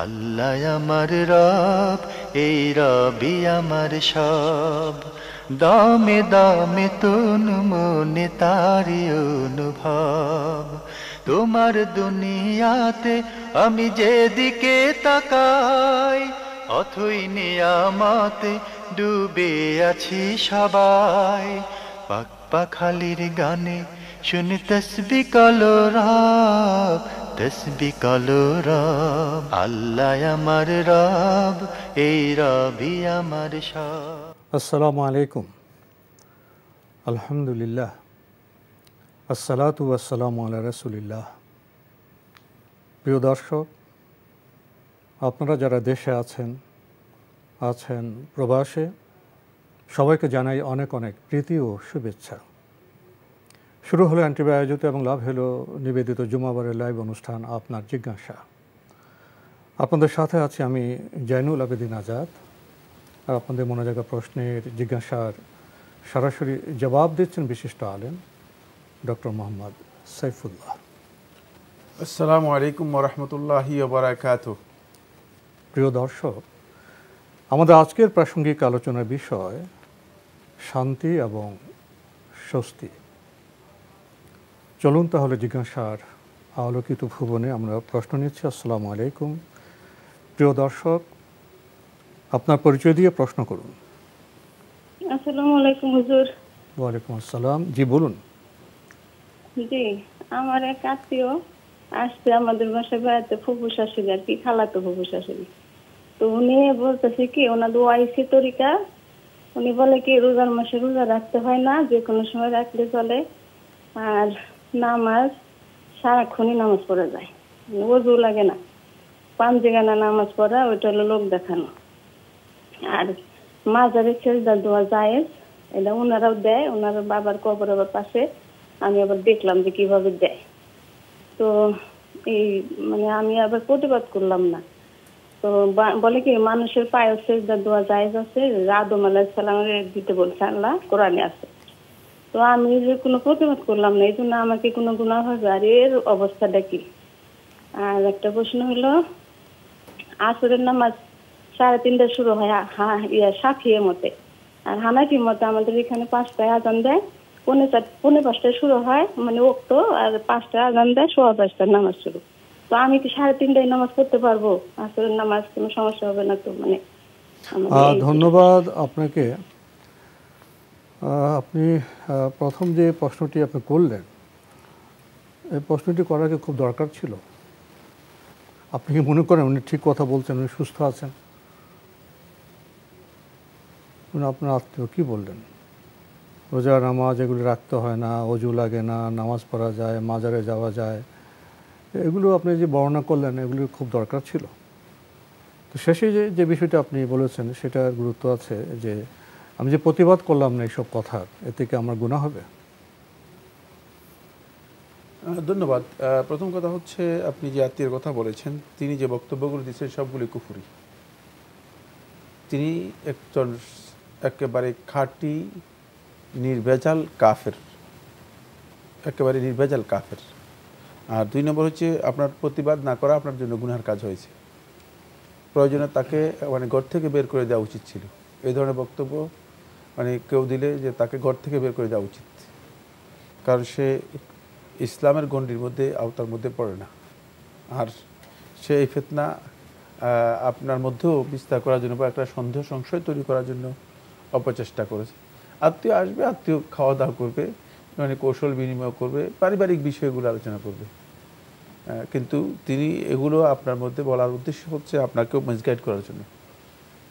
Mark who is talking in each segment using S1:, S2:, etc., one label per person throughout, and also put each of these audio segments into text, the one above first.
S1: আল্লাহ আমার রব, এই রবি আমার সব। দামে দামে তুন মনে তারি অনুভব। তোমার দুনিয়াতে আমি যেদিকে তাকাই, অথই নিয়ামতে ডুবে আছি সবাই। পাক পাখালির গানে শুনি তসবি কলরব, তসবি কলরব। আল্লাহ আমার রব, এই রবি আমার সব।
S2: আসসালামু আলাইকুম। আলহামদুলিল্লাহ, আসসালাতু ওয়াসসালামু আলা রাসূলিল্লাহ। প্রিয় দর্শক, আপনারা যারা দেশে আছেন প্রবাসে, সবাইকে জানাই অনেক অনেক প্রীতি ও শুভেচ্ছা। শুরু হলো এনটিভি আয়োজিত এবং লাভ হলো নিবেদিত জুমাবারের লাইভ অনুষ্ঠান আপনার জিজ্ঞাসা। আপনাদের সাথে আছি আমি জয়নুল আবেদিন আজাদ। আর আপনাদের মনে জায়গা প্রশ্নের জিজ্ঞাসার সরাসরি জবাব দিচ্ছেন বিশিষ্ট আলেম ডক্টর মোহাম্মদ সাইফুল্লাহ।
S3: আসসালামু আলাইকুম ওয়া রাহমাতুল্লাহি ওয়া বারাকাতুহু।
S2: প্রিয় দর্শক, আমাদের আজকের প্রাসঙ্গিক আলোচনার বিষয় শান্তি এবং স্বস্তি। চলুন তাহলে জিজ্ঞাসার আলোকিত ভুবনে আমরা প্রশ্ন নিচ্ছি। আসসালামু আলাইকুম। প্রিয় দর্শক, আপনার পরিচয় দিয়ে প্রশ্ন করুন।
S4: আসসালামু আলাইকুম হুজুর।
S2: ওয়ালাইকুম আসসালাম। জি বলুন।
S4: জি, আমার এক আত্মীয় আসছে আমাদের বাসায় বেড়াতে, ফুফু শাশুড়ি আর কি, খালাতো ফুফু শাশুড়ি। তো উনি বলতেছে কি, ওনাদের ওয়াইসি তরিকা, উনি বলে কি রোজার মাসে রোজা রাখতে হয় না, যে কোনো সময় রাখলে চলে। আর নামাজ সারাক্ষণই নামাজ পড়া যায়, ওযু লাগে না। পাঞ্জেগানা নামাজ পড়া, ওইটা হলো লোক দেখানো। আর মাজারে সেজদা দেওয়া জায়েজ, এটা ওনারাও দেয়, ওনার বাবার কবরের পাশে। আমি আবার দেখলাম যে কিভাবে দেয়। তো এই মানে আমি আবার প্রতিবাদ করলাম না। তো বলে কি মানুষের পায়ে সেজদা দেওয়া জায়েজ আছে, আদম আলাইহিস সালামের দিতে বলছে আল্লাহ, কোরআনে আছে। তো আমি যে কোনো প্রতিবাদ করলাম না, এই জন্য আমাকে কোনো গুনাহ হবে? আর এর অবস্থাটা কি? আর একটা প্রশ্ন হলো, আসরের নামাজ 3:30টায় শুরু হয় শাফিঈ মতে, আর হানাফি মতে আমাদের এখানে 5টায় আজান দেয়, 4:45টায় শুরু হয় মানে ওক্ত, আর 5টায় আজান দেয়, 5:15টায় নামাজ শুরু। তো আমি কি 3:30টায় নামাজ পড়তে পারবো? আসরের নামাজ কোনো সমস্যা হবে না তো? মানে
S2: ধন্যবাদ আপনাকে। আপনি প্রথম যে প্রশ্নটি আপনি করলেন, এই প্রশ্নটি করার খুব দরকার ছিল। আপনি কি মনে করেন উনি ঠিক কথা বলছেন, উনি সুস্থ আছেন? উনি আপনার আত্মীয় কী বললেন? রোজা নামাজ এগুলো রাখতে হয় না, অজু লাগে না, নামাজ পড়া যায়, মাজারে যাওয়া যায়, এগুলো আপনি যে বর্ণনা করলেন এগুলো খুব দরকার ছিল। তো শেষে যে বিষয়টা আপনি বলেছেন সেটার গুরুত্ব আছে, যে আমি যে প্রতিবাদ করলাম না এইসব কথার, এতে কি আমার গুনাহ হবে?
S3: ধন্যবাদ। প্রথম কথা হচ্ছে, আপনি যে আত্মীয়ের কথা বলেছেন, তিনি যে বক্তব্যগুলো দিচ্ছেন সবগুলি কুফরি। তিনি একজন একেবারে খাঁটি নির্ভেজাল কাফের, একেবারে নির্ভেজাল কাফের। আর 2 নম্বর হচ্ছে, আপনার প্রতিবাদ না করা আপনার জন্য গুনার কাজ হয়েছে। প্রয়োজনে তাকে মানে ঘর থেকে বের করে দেওয়া উচিত ছিল। এই ধরনের বক্তব্য মানে কেউ দিলে যে তাকে ঘর থেকে বের করে দেওয়া উচিত, কারণ সে ইসলামের গণ্ডির মধ্যে, আওতার মধ্যে পড়ে না। আর সে এই ফিতনা আপনার মধ্যেও বিস্তার করার জন্য বা একটা সন্দেহ সংশয় তৈরি করার জন্য অপচেষ্টা করেছে। আত্মীয় আসবে, আত্মীয় খাওয়া দাওয়া করবে, মানে কৌশল বিনিময় করবে, পারিবারিক বিষয়গুলো আলোচনা করবে, কিন্তু তিনি এগুলো আপনার মধ্যে বলার উদ্দেশ্য হচ্ছে আপনাকেও মিসগাইড করার জন্য।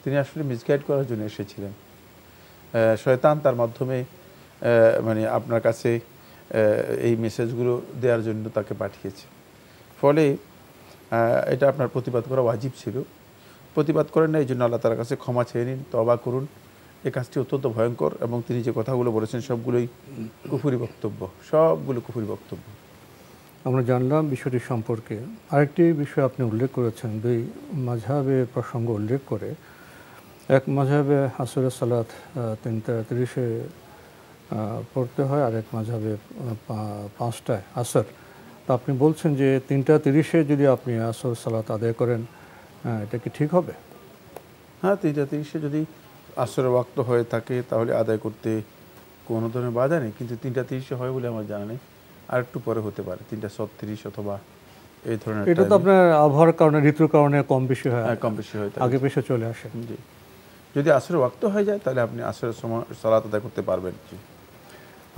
S3: তিনি আসলে মিসগাইড করার জন্য এসেছিলেন। শয়তান তার মাধ্যমে মানে আপনার কাছে এই মেসেজগুলো দেওয়ার জন্য তাকে পাঠিয়েছে। ফলে এটা আপনার প্রতিবাদ করা ওয়াজিব ছিল। প্রতিবাদ করেন না, এই জন্য আল্লাহ তাআলার কাছে ক্ষমা চেয়ে নিন, তওবা করুন। এই কাজটি অত্যন্ত ভয়ঙ্কর, এবং তিনি যে কথাগুলো বলেছেন সবগুলোই কুফরি বক্তব্য, সবগুলো কুফরি বক্তব্য।
S2: আমরা জানলাম বিষয়টি সম্পর্কে। আরেকটি বিষয় আপনি উল্লেখ করেছেন, 2 মাযহাবের প্রসঙ্গ উল্লেখ করে। এক মাযহাবে আসরের সালাত 3:30-এ পড়তে হয়, আর এক মাযহাবে 5টায় আসর। তো আপনি বলছেন যে 3:30-এ যদি আপনি আসর সালাত আদায় করেন, এটা কি ঠিক হবে?
S3: হ্যাঁ, 3:30 যদি আসরের ওয়াক্ত হয়ে থাকে তাহলে আদায় করতে কোনো ধরনের বাধা নেই, কিন্তু 3:30 হয় বলে আমার জানা নেই, আর একটু পরে হতে পারে 3:36 অথবা এই ধরনের।
S2: এটা তো আপনার আবহাওয়ার কারণে, ঋতুর কারণে কম বেশি হয়,
S3: কম বেশি হয়,
S2: আগে পেছে চলে আসে।
S3: জি, যদি আসরের ওয়াক্ত হয়ে যায় তাহলে আপনি আসরের সময় সালাত আদায় করতে পারবেন। জি,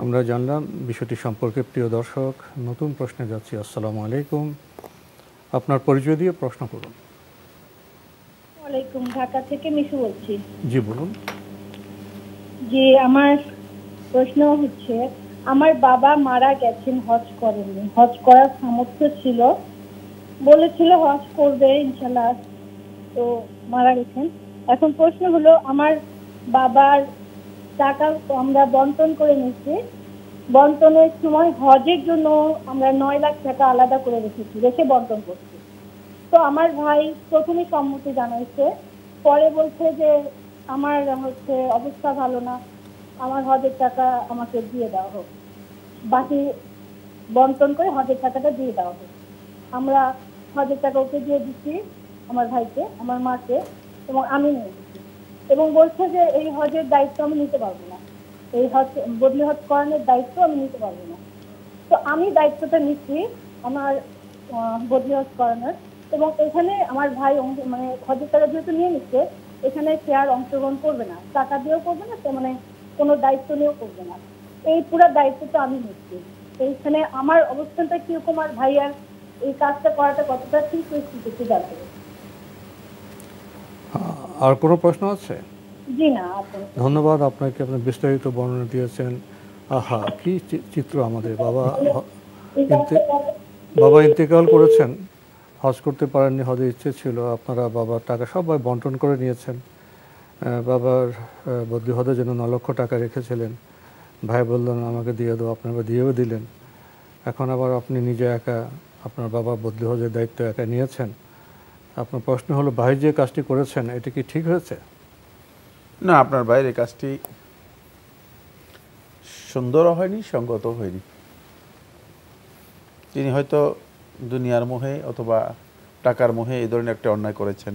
S2: আমরা জানলাম বিষয়টি সম্পর্কে। প্রিয় দর্শক, নতুন প্রশ্নে যাচ্ছি। আসসালামু আলাইকুম, আপনার পরিচয় দিয়ে প্রশ্ন করুন।
S5: ওয়ালাইকুম, ঢাকা থেকে মিশু বলছি।
S2: জি বলুন।
S5: জি, আমার প্রশ্ন হচ্ছে, আমার বাবা মারা গেছেন, হজ করেননি। হজ করার সামর্থ্য ছিল, বলেছিল হজ করবে ইনশাল্লাহ, তো মারা গেছেন। এখন প্রশ্ন হলো, আমার বাবার টাকা আমরা বন্টন করে নিচ্ছি, বন্টনের সময় হজের জন্য আমরা 9 লাখ টাকা আলাদা করে রেখে বন্টন করছি। তো আমার ভাই প্রথমে সম্মতি জানাইছে, পরে বলছে যে আমার হচ্ছে অবস্থা ভালো না, আমার হজের টাকা আমাকে দিয়ে দেওয়া হোক, বাকি বন্টন করে হজের টাকাটা দিয়ে দেওয়া হোক। আমরা হজের টাকা ওকে দিয়ে দিচ্ছি, আমার ভাইকে, আমার মাকে, এবং আমি নিয়ে দিচ্ছি, এবং বলছে যে এই হজের দায়িত্ব আমি নিতে পারবো না, এই হজ বদলি হজ করানোর দায়িত্ব আমি নিতে পারবো না। তো আমি দায়িত্বটা নিচ্ছি আমার বদলি হজ করানোর, এবং এখানে আমার ভাই মানে হজের টাকা যেহেতু নিয়ে নিচ্ছে, এখানে সে আর অংশগ্রহণ করবে না, টাকা দিয়েও করবে না, সে মানে কোনো দায়িত্ব নিয়েও করবে না। এই পুরো দায়িত্বটা আমি নিচ্ছি। এইখানে আমার অবস্থানটা কিরকম, আর ভাইয়ার এই কাজটা করাটা কতটা ঠিক পরিস্থিতি জানতে।
S2: আর কোনো প্রশ্ন আছে?
S5: জি না, আপনি
S2: ধন্যবাদ আপনাকে, আপনি বিস্তারিত বর্ণনা দিয়েছেন। আহা, কি চিত্র! আমাদের বাবা ইন্তেকাল করেছেন, হজ করতে পারেননি, হজের ইচ্ছে ছিল, আপনারা বাবার টাকা সবাই বন্টন করে নিয়েছেন। বাবার বদলি হজের জন্য 9 লক্ষ টাকা রেখেছিলেন, ভাই বললেন আমাকে দিয়ে দাও, আপনারা দিয়েও দিলেন। এখন আবার আপনি নিজে একা আপনার বাবার বদলি হজের দায়িত্ব একা নিয়েছেন। আপনার প্রশ্ন হলো, ভাই যে কাজটি করেছেন এটা কি ঠিক হয়েছে?
S3: না, আপনার বাইরে কাজটি সুন্দরও হয়নি, সঙ্গত হয়নি। তিনি হয়তো দুনিয়ার মোহে অথবা টাকার মোহে এই ধরনের একটা অন্যায় করেছেন।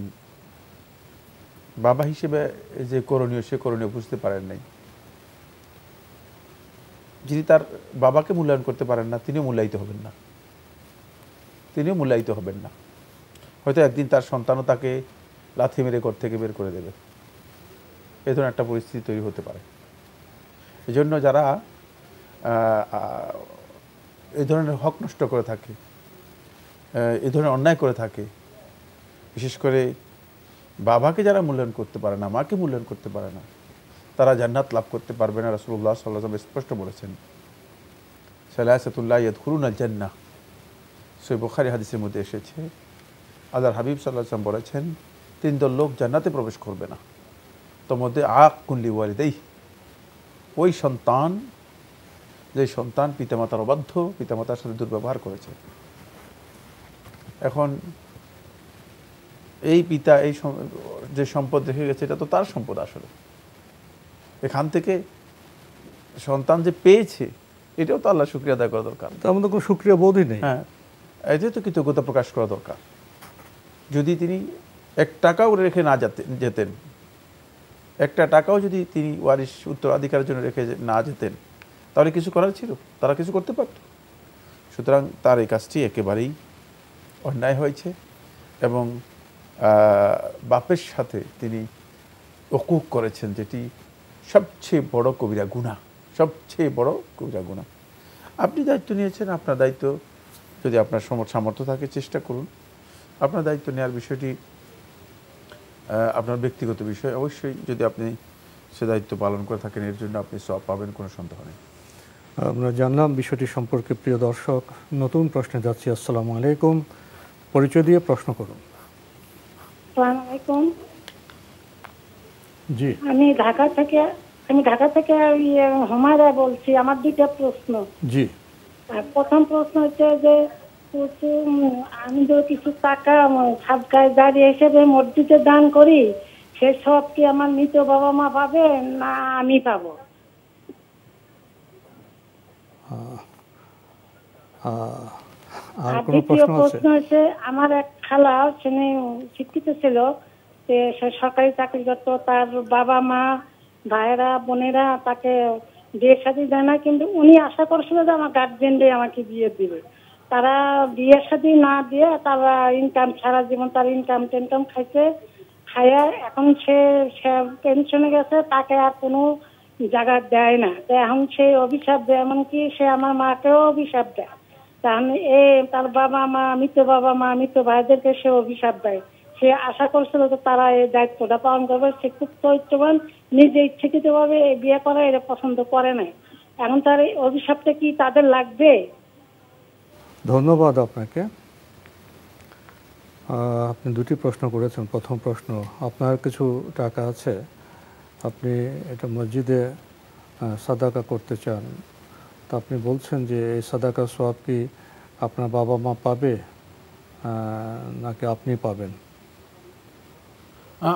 S3: বাবা হিসেবে যে করণীয়, সে করণীয় বুঝতে পারেন নাই। যিনি তার বাবাকে মূল্যায়ন করতে পারেন না, তিনিও মূল্যায়িত হবেন না, তিনিও মূল্যায়িত হবেন না। হয়তো একদিন তার সন্তানও তাকে লাথি মেরে ঘর থেকে বের করে দেবে, এই ধরনের একটা পরিস্থিতি তৈরি হতে পারে। এই জন্য যারা এই ধরনের হক নষ্ট করে থাকে, এই ধরনের অন্যায় করে থাকে, বিশেষ করে বাবাকে যারা মূল্যায়ন করতে পারে না, মাকে মূল্যায়ন করতে পারে না, তারা জান্নাত লাভ করতে পারবে না। রাসূলুল্লাহ সাল্লাল্লাহু আলাইহি ওয়াসাল্লাম স্পষ্ট বলেছেন, সালাসাতুল্লাহ ইয়াদখুলুনাল জান্নাহ, সহিহ বুখারী হাদিসের মধ্যে এসেছে। আল্লাহর হাবিব সাল্লাল্লাহু আলাইহি ওয়াসাল্লাম বলেছেন, 3 দল লোক জান্নাতে প্রবেশ করবে না। তোর মধ্যে আকুন লিওয়ালিদাইহি, ওই সন্তান যে সন্তান পিতামাতার অবাধ্য, পিতামাতার সাথে দুর্ব্যবহার করেছে। এখন এই পিতা এই যে সম্পদ রেখে গেছে, এটা তো তার সম্পদ আসলে। এখান থেকে সন্তান যে পেয়েছে, এটাও তো আল্লাহ শুকরিয়া আদায় করা দরকার।
S2: তার মধ্যে কোনো শুকরিয়া বোধই নেই।
S3: হ্যাঁ, এতে তো কৃতজ্ঞতা প্রকাশ করা দরকার। যদি তিনি 1 টাকাও রেখে না যেতেন, 1টা টাকাও যদি তিনি ওয়ারিশ উত্তরাধিকারের জন্য রেখে না যেতেন, তাহলে কিছু করার ছিল, তারা কিছু করতে পারত। সুতরাং তার এই কাজটি একেবারেই অন্যায় হয়েছে, এবং বাপের সাথে তিনি উকুক করেছেন, যেটি সবচেয়ে বড় কবিরা গুনাহ, সবচেয়ে বড় কবিরা গুনাহ। আপনি দায়িত্ব নিয়েছেন, আপনার দায়িত্ব যদি আপনার সামর্থ্য থাকে চেষ্টা করুন। আপনার দায়িত্ব নেওয়ার বিষয়টি আপনার ব্যক্তিগত বিষয়, অবশ্যই যদি আপনি সে দায়িত্ব পালন করে থাকেন, এর জন্য আপনি সওয়াব পাবেন, কোনো সন্দেহ নেই।
S2: আমরা জানলাম বিষয়টি সম্পর্কে। প্রিয় দর্শক, নতুন প্রশ্নে যাচ্ছি। আসসালামু আলাইকুম, পরিচয় দিয়ে প্রশ্ন করুন।
S5: আসসালামু আলাইকুম।
S2: জি,
S5: আমি ঢাকা থেকে হুমায়রা বলছি। আমার 2টা প্রশ্ন।
S2: জি।
S5: প্রথম প্রশ্ন হচ্ছে যে আমি যদি কিছু টাকা সাদকায়ে জারিয়া হিসেবে মসজিদে দান করি, সে সব কি আমার মৃত বাবা মা পাবে না আমি পাবো?
S2: আর
S5: আর
S2: কোনো
S5: দ্বিতীয়
S2: প্রশ্ন আছে?
S5: প্রশ্ন হচ্ছে, আমার এক খালা তিনি শিক্ষিত ছিল, যে সে সরকারি চাকরি করতো, তার বাবা মা ভাইয়েরা বোনেরা তাকে বিয়ে শাদী দেয় না, কিন্তু উনি আশা করছিল যে আমার গার্জেনরাই আমাকে বিয়ে দিবে। তারা বিয়ে শাদী না দিয়ে তারা ইনকাম, সারা জীবন তার ইনকাম টেনকাম খাইছে, খাইয়া এখন সে পেনশনে গেছে, তাকে আর কোনো জায়গা দেয় না। তো এখন সে অভিশাপ দেয়, এমনকি সে আমার মাকেও অভিশাপ দেয়। তাহলে তার বাবা মা, মৃত বাবা মা, মৃত ভাইদেরকে সে অভিশাপ দেয়। সে আশা করছিল যে তারা এই দায়িত্বটা পালন করবে। সে খুব চরিত্রবান, নিজে ইচ্ছাকৃত ভাবে বিয়ে করা এটা পছন্দ করে নাই। এখন তার এই অভিশাপটা কি তাদের লাগবে?
S2: ধন্যবাদ আপনাকে। আপনি দুটি প্রশ্ন করেছেন। প্রথম প্রশ্ন, আপনার কিছু টাকা আছে, আপনি এটা মসজিদে সাদাকা করতে চান, তো আপনি বলছেন যে এই সাদাকা সওয়াব কি আপনার বাবা মা পাবে নাকি আপনি পাবেন?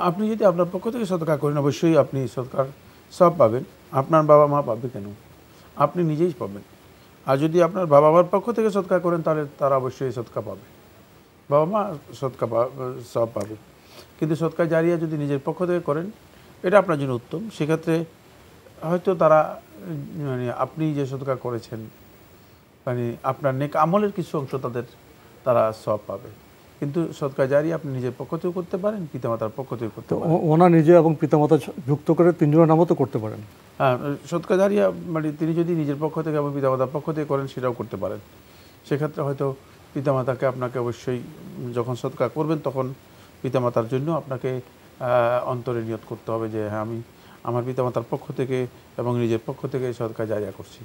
S3: আপনি যদি আপনার পক্ষ থেকে সদকা করেন অবশ্যই আপনি সদকার সব পাবেন। আপনার বাবা মা পাবে কেন? আপনি নিজেই পাবেন। আর যদি আপনার বাবা মার পক্ষ থেকে সদকা করেন তাহলে তারা অবশ্যই সদকা পাবে, বাবা মা সদকা সব পাবে। কিন্তু সদকা জারিয়া যদি নিজের পক্ষ থেকে করেন এটা আপনার জন্য উত্তম। সেক্ষেত্রে হয়তো তারা মানে আপনি যে সদকা করেছেন মানে আপনার নেক আমলের কিছু অংশ তারা সব পাবে। কিন্তু সদকা জারি আপনি নিজের পক্ষ থেকে করতে পারেন, পিতামাতার পক্ষ থেকে করতে পারেন।
S2: ওনার নিজে এবং পিতামাতা যুক্ত করে তিনজনের নামও তো করতে পারেন।
S3: হ্যাঁ, সদকা জারিয়া মানে তিনি যদি নিজের পক্ষ থেকে এবং পিতামাতার পক্ষ থেকে করেন সেটাও করতে পারেন। সেক্ষেত্রে হয়তো পিতামাতাকে আপনাকে অবশ্যই যখন সদকা করবেন তখন পিতামাতার জন্য আপনাকে অন্তরে নিয়ত করতে হবে যে হ্যাঁ আমি আমার পিতামাতার পক্ষ থেকে এবং নিজের পক্ষ থেকে সদকা জারিয়া করছি।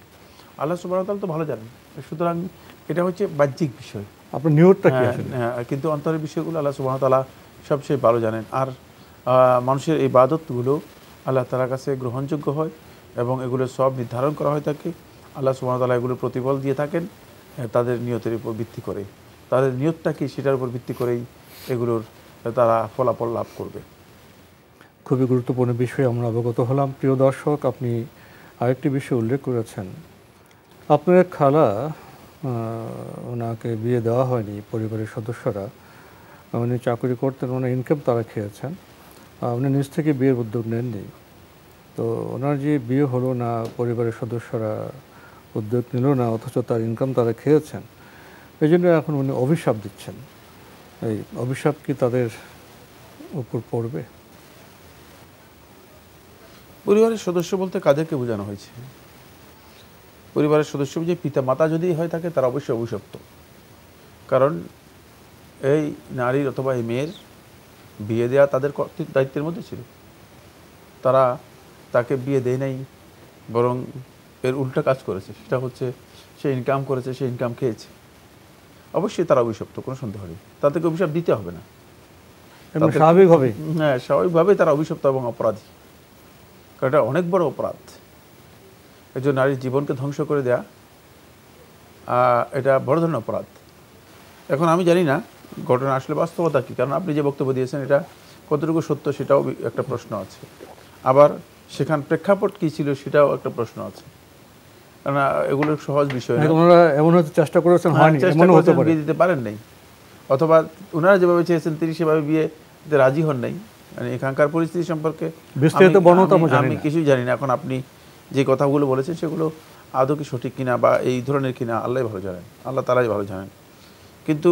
S3: আল্লাহ সুবহানাহু ওয়া তাআলা তো ভালো জানেন। সুতরাং এটা হচ্ছে বাহ্যিক বিষয়,
S2: আপনার নিয়তটা কি আসলে?
S3: কিন্তু অন্তরের বিষয়গুলো আল্লাহ সুবহানাহু ওয়া তাআলা সবচেয়ে ভালো জানেন। আর মানুষের এই ইবাদতগুলো আল্লাহ তাআলার কাছে গ্রহণযোগ্য হয় এবং এগুলো সব নির্ধারণ করা হয় থাকে। আল্লাহ সুবহানাহু ওয়া তাআলা এগুলোর প্রতিফল দিয়ে থাকেন তাদের নিয়তের উপর ভিত্তি করে। তাদের নিয়তটা কি সেটার উপর ভিত্তি করেই এগুলোর তারা ফলাফল লাভ করবে।
S2: খুবই গুরুত্বপূর্ণ বিষয়ে আমরা অবগত হলাম। প্রিয় দর্শক, আপনি আরেকটি বিষয় উল্লেখ করেছেন, আপনার এক খালা, ওনাকে বিয়ে দেওয়া হয়নি, পরিবারের সদস্যরা, উনি চাকরি করতেন, ওনার ইনকাম তারা খেয়েছেন, উনি নিজ থেকে বিয়ের উদ্যোগ নেননি। তো ওনার যে বিয়ে হলো না, পরিবারের সদস্যরা উদ্যোগ নিল না, অথচ তার ইনকাম তারা খেয়েছেন, এই জন্য এখন উনি অভিশাপ দিচ্ছেন। এই অভিশাপ কি তাদের উপর পড়বে?
S3: পরিবারের সদস্য বলতে কাদেরকে বোঝানো হয়েছে? পরিবারের সদস্য যে পিতা মাতা যদি হয় থাকে তারা অবশ্যই অভিশপ্ত। কারণ এই নারীর অথবা এই মেয়ের বিয়ে দেওয়া তাদের দায়িত্বের মধ্যে ছিল। তারা তাকে বিয়ে দেয় নাই, বরং এর উল্টা কাজ করেছে। সেটা হচ্ছে সে ইনকাম করেছে, সে ইনকাম খেয়েছে। অবশ্যই তারা অভিশপ্ত, কোনো সন্দেহ নেই। তাদেরকে অভিশাপ দিতে হবে না,
S2: স্বাভাবিকভাবে।
S3: হ্যাঁ, স্বাভাবিকভাবেই তারা অভিশপ্ত এবং অপরাধী। কারণ এটা অনেক বড় অপরাধ। একজন নারীর জীবনকে ধ্বংস করে দেয়া এটা বড় ধরনের অপরাধ। এখন আমি জানি না ঘটনা আসলে বাস্তবতা কী, কারণ আপনি যে বক্তব্য দিয়েছেন এটা কতটুকু সত্য সেটাও একটা প্রশ্ন আছে। আবার সেখান প্রেক্ষাপট কী ছিল সেটাও একটা প্রশ্ন আছে। কারণ এগুলো সহজ বিষয় না।
S2: ওনারা এমন হতে চেষ্টা করেছেন, হয়নি, এমনও হতে পারে।
S3: বিয়ে দিতে পারেন নাই, অথবা ওনারা যেভাবে চেয়েছেন তিনি সেভাবে বিয়েতে রাজি হন নাই। মানে এখানকার পরিস্থিতি সম্পর্কে
S2: বিস্তারিত বর্ণনা
S3: আমি কিছুই জানি না। এখন আপনি যে কথাগুলো বলেছেন সেগুলো আদৌ কি সঠিক কিনা বা এই ধরনের কিনা আল্লাহ ভালো জানেন, আল্লাহ তাআলাই ভালো জানেন। কিন্তু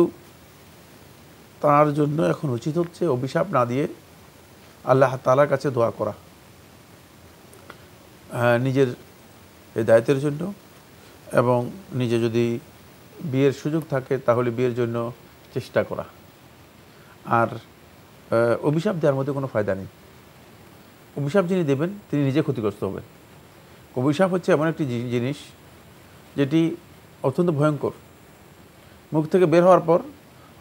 S3: তার জন্য এখন উচিত হচ্ছে অভিশাপ না দিয়ে আল্লাহ তাআলার কাছে দোয়া করা, নিজের এই দায়িত্বের জন্য, এবং নিজে যদি বিয়ের সুযোগ থাকে তাহলে বিয়ের জন্য চেষ্টা করা। আর অভিশাপ দেওয়ার মধ্যে কোনো ফায়দা নেই। অভিশাপ যিনি দেবেন তিনি নিজে ক্ষতিগ্রস্ত হবেন। অভিশাপ হচ্ছে এমন একটি জিনিস যেটি অত্যন্ত ভয়ঙ্কর। মুখ থেকে বের হওয়ার পর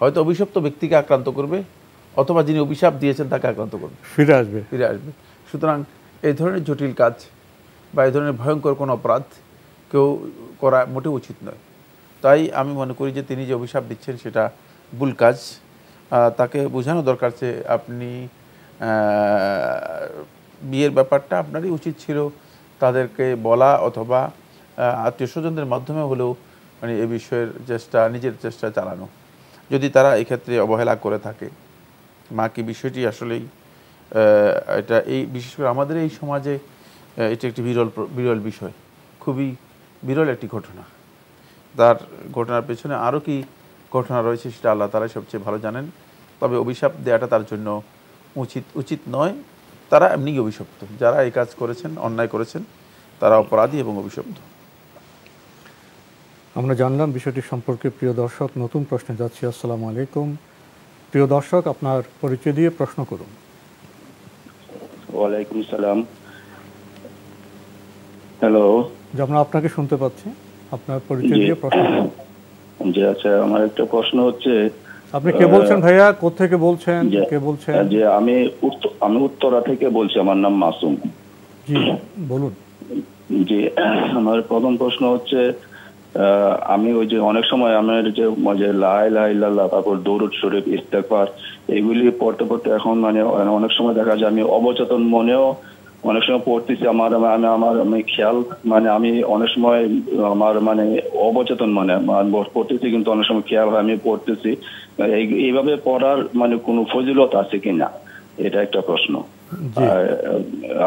S3: হয়তো অভিশপ্ত ব্যক্তিকে আক্রান্ত করবে, অথবা যিনি অভিশাপ দিয়েছেন তাকে আক্রান্ত করবে, ফিরে আসবে। সুতরাং এই ধরনের জটিল কাজ বা এই ধরনের ভয়ঙ্কর কোনো অপরাধ কেউ করা মোটেও উচিত নয়। তাই আমি মনে করি যে তিনি যে অভিশাপ দিচ্ছেন সেটা ভুল কাজ। তাকে বোঝানো দরকার যে আপনি বিয়ের ব্যাপারটা আপনারই উচিত ছিল তাদেরকে বলা, অথবা আত্মীয় স্বজনদের মাধ্যমে হলেও মানে এ বিষয়ের চেষ্টা, নিজের চেষ্টা চালানো। যদি তারা এক্ষেত্রে অবহেলা করে থাকে, মা কি বিষয়টি আসলেই এটা এই বিশেষ করে আমাদের এই সমাজে এটা একটি বিরল বিষয়, খুবই বিরল একটি ঘটনা। তার ঘটনার পেছনে আরও কি ঘটনা রয়েছে সেটা আল্লাহ তাআলাই সবচেয়ে ভালো জানেন। তবে অভিশাপ দেওয়াটা তার জন্য উচিত নয়। তারা এমনিই অভিশপ্ত, যারা এই কাজ করেছেন, অন্যায় করেছেন, তারা অপরাধী এবং অভিশপ্ত।
S2: আমরা জানলাম বিষয়টি সম্পর্কে। প্রিয় দর্শক, নতুন প্রশ্নে যাচ্ছি। আসসালামু আলাইকুম। প্রিয় দর্শক, আপনার পরিচয় দিয়ে প্রশ্ন করুন।
S6: ওয়ালাইকুম সালাম। হ্যালো।
S2: যেমন আপনাকে শুনতে পাচ্ছি, আপনার পরিচয় দিয়ে প্রশ্ন করুন।
S6: জি, আচ্ছা, আমার একটা প্রশ্ন হচ্ছে,
S2: আপনি কে বলছেন ভাইয়া? কোত্থেকে বলছেন? কে বলছেন?
S6: যে আমি উত্তরা থেকে বলছি, আমার নাম মাসুম।
S2: জি বলুন।
S6: জি, আমার প্রথম প্রশ্ন হচ্ছে, আমি ওই যে অনেক সময় আমার যে লা ইলাহা ইল্লাল্লাহ, তারপর দরুদ শরীফ, ইস্তেগফার, এগুলি পড়তে পড়তে এখন মানে অনেক সময় দেখা যায় আমি অবচেতন মনেও অনেক সময় পড়তেছি। আমি খেয়াল মানে আমি অনেক সময় আমার মানে অবচেতন মনে পড়তেছি, কিন্তু অনেক সময় খেয়াল হয় আমি পড়তেছি। এইভাবে পড়ার মানে কোনো ফজিলত আছে কিনা, এটা একটা প্রশ্ন।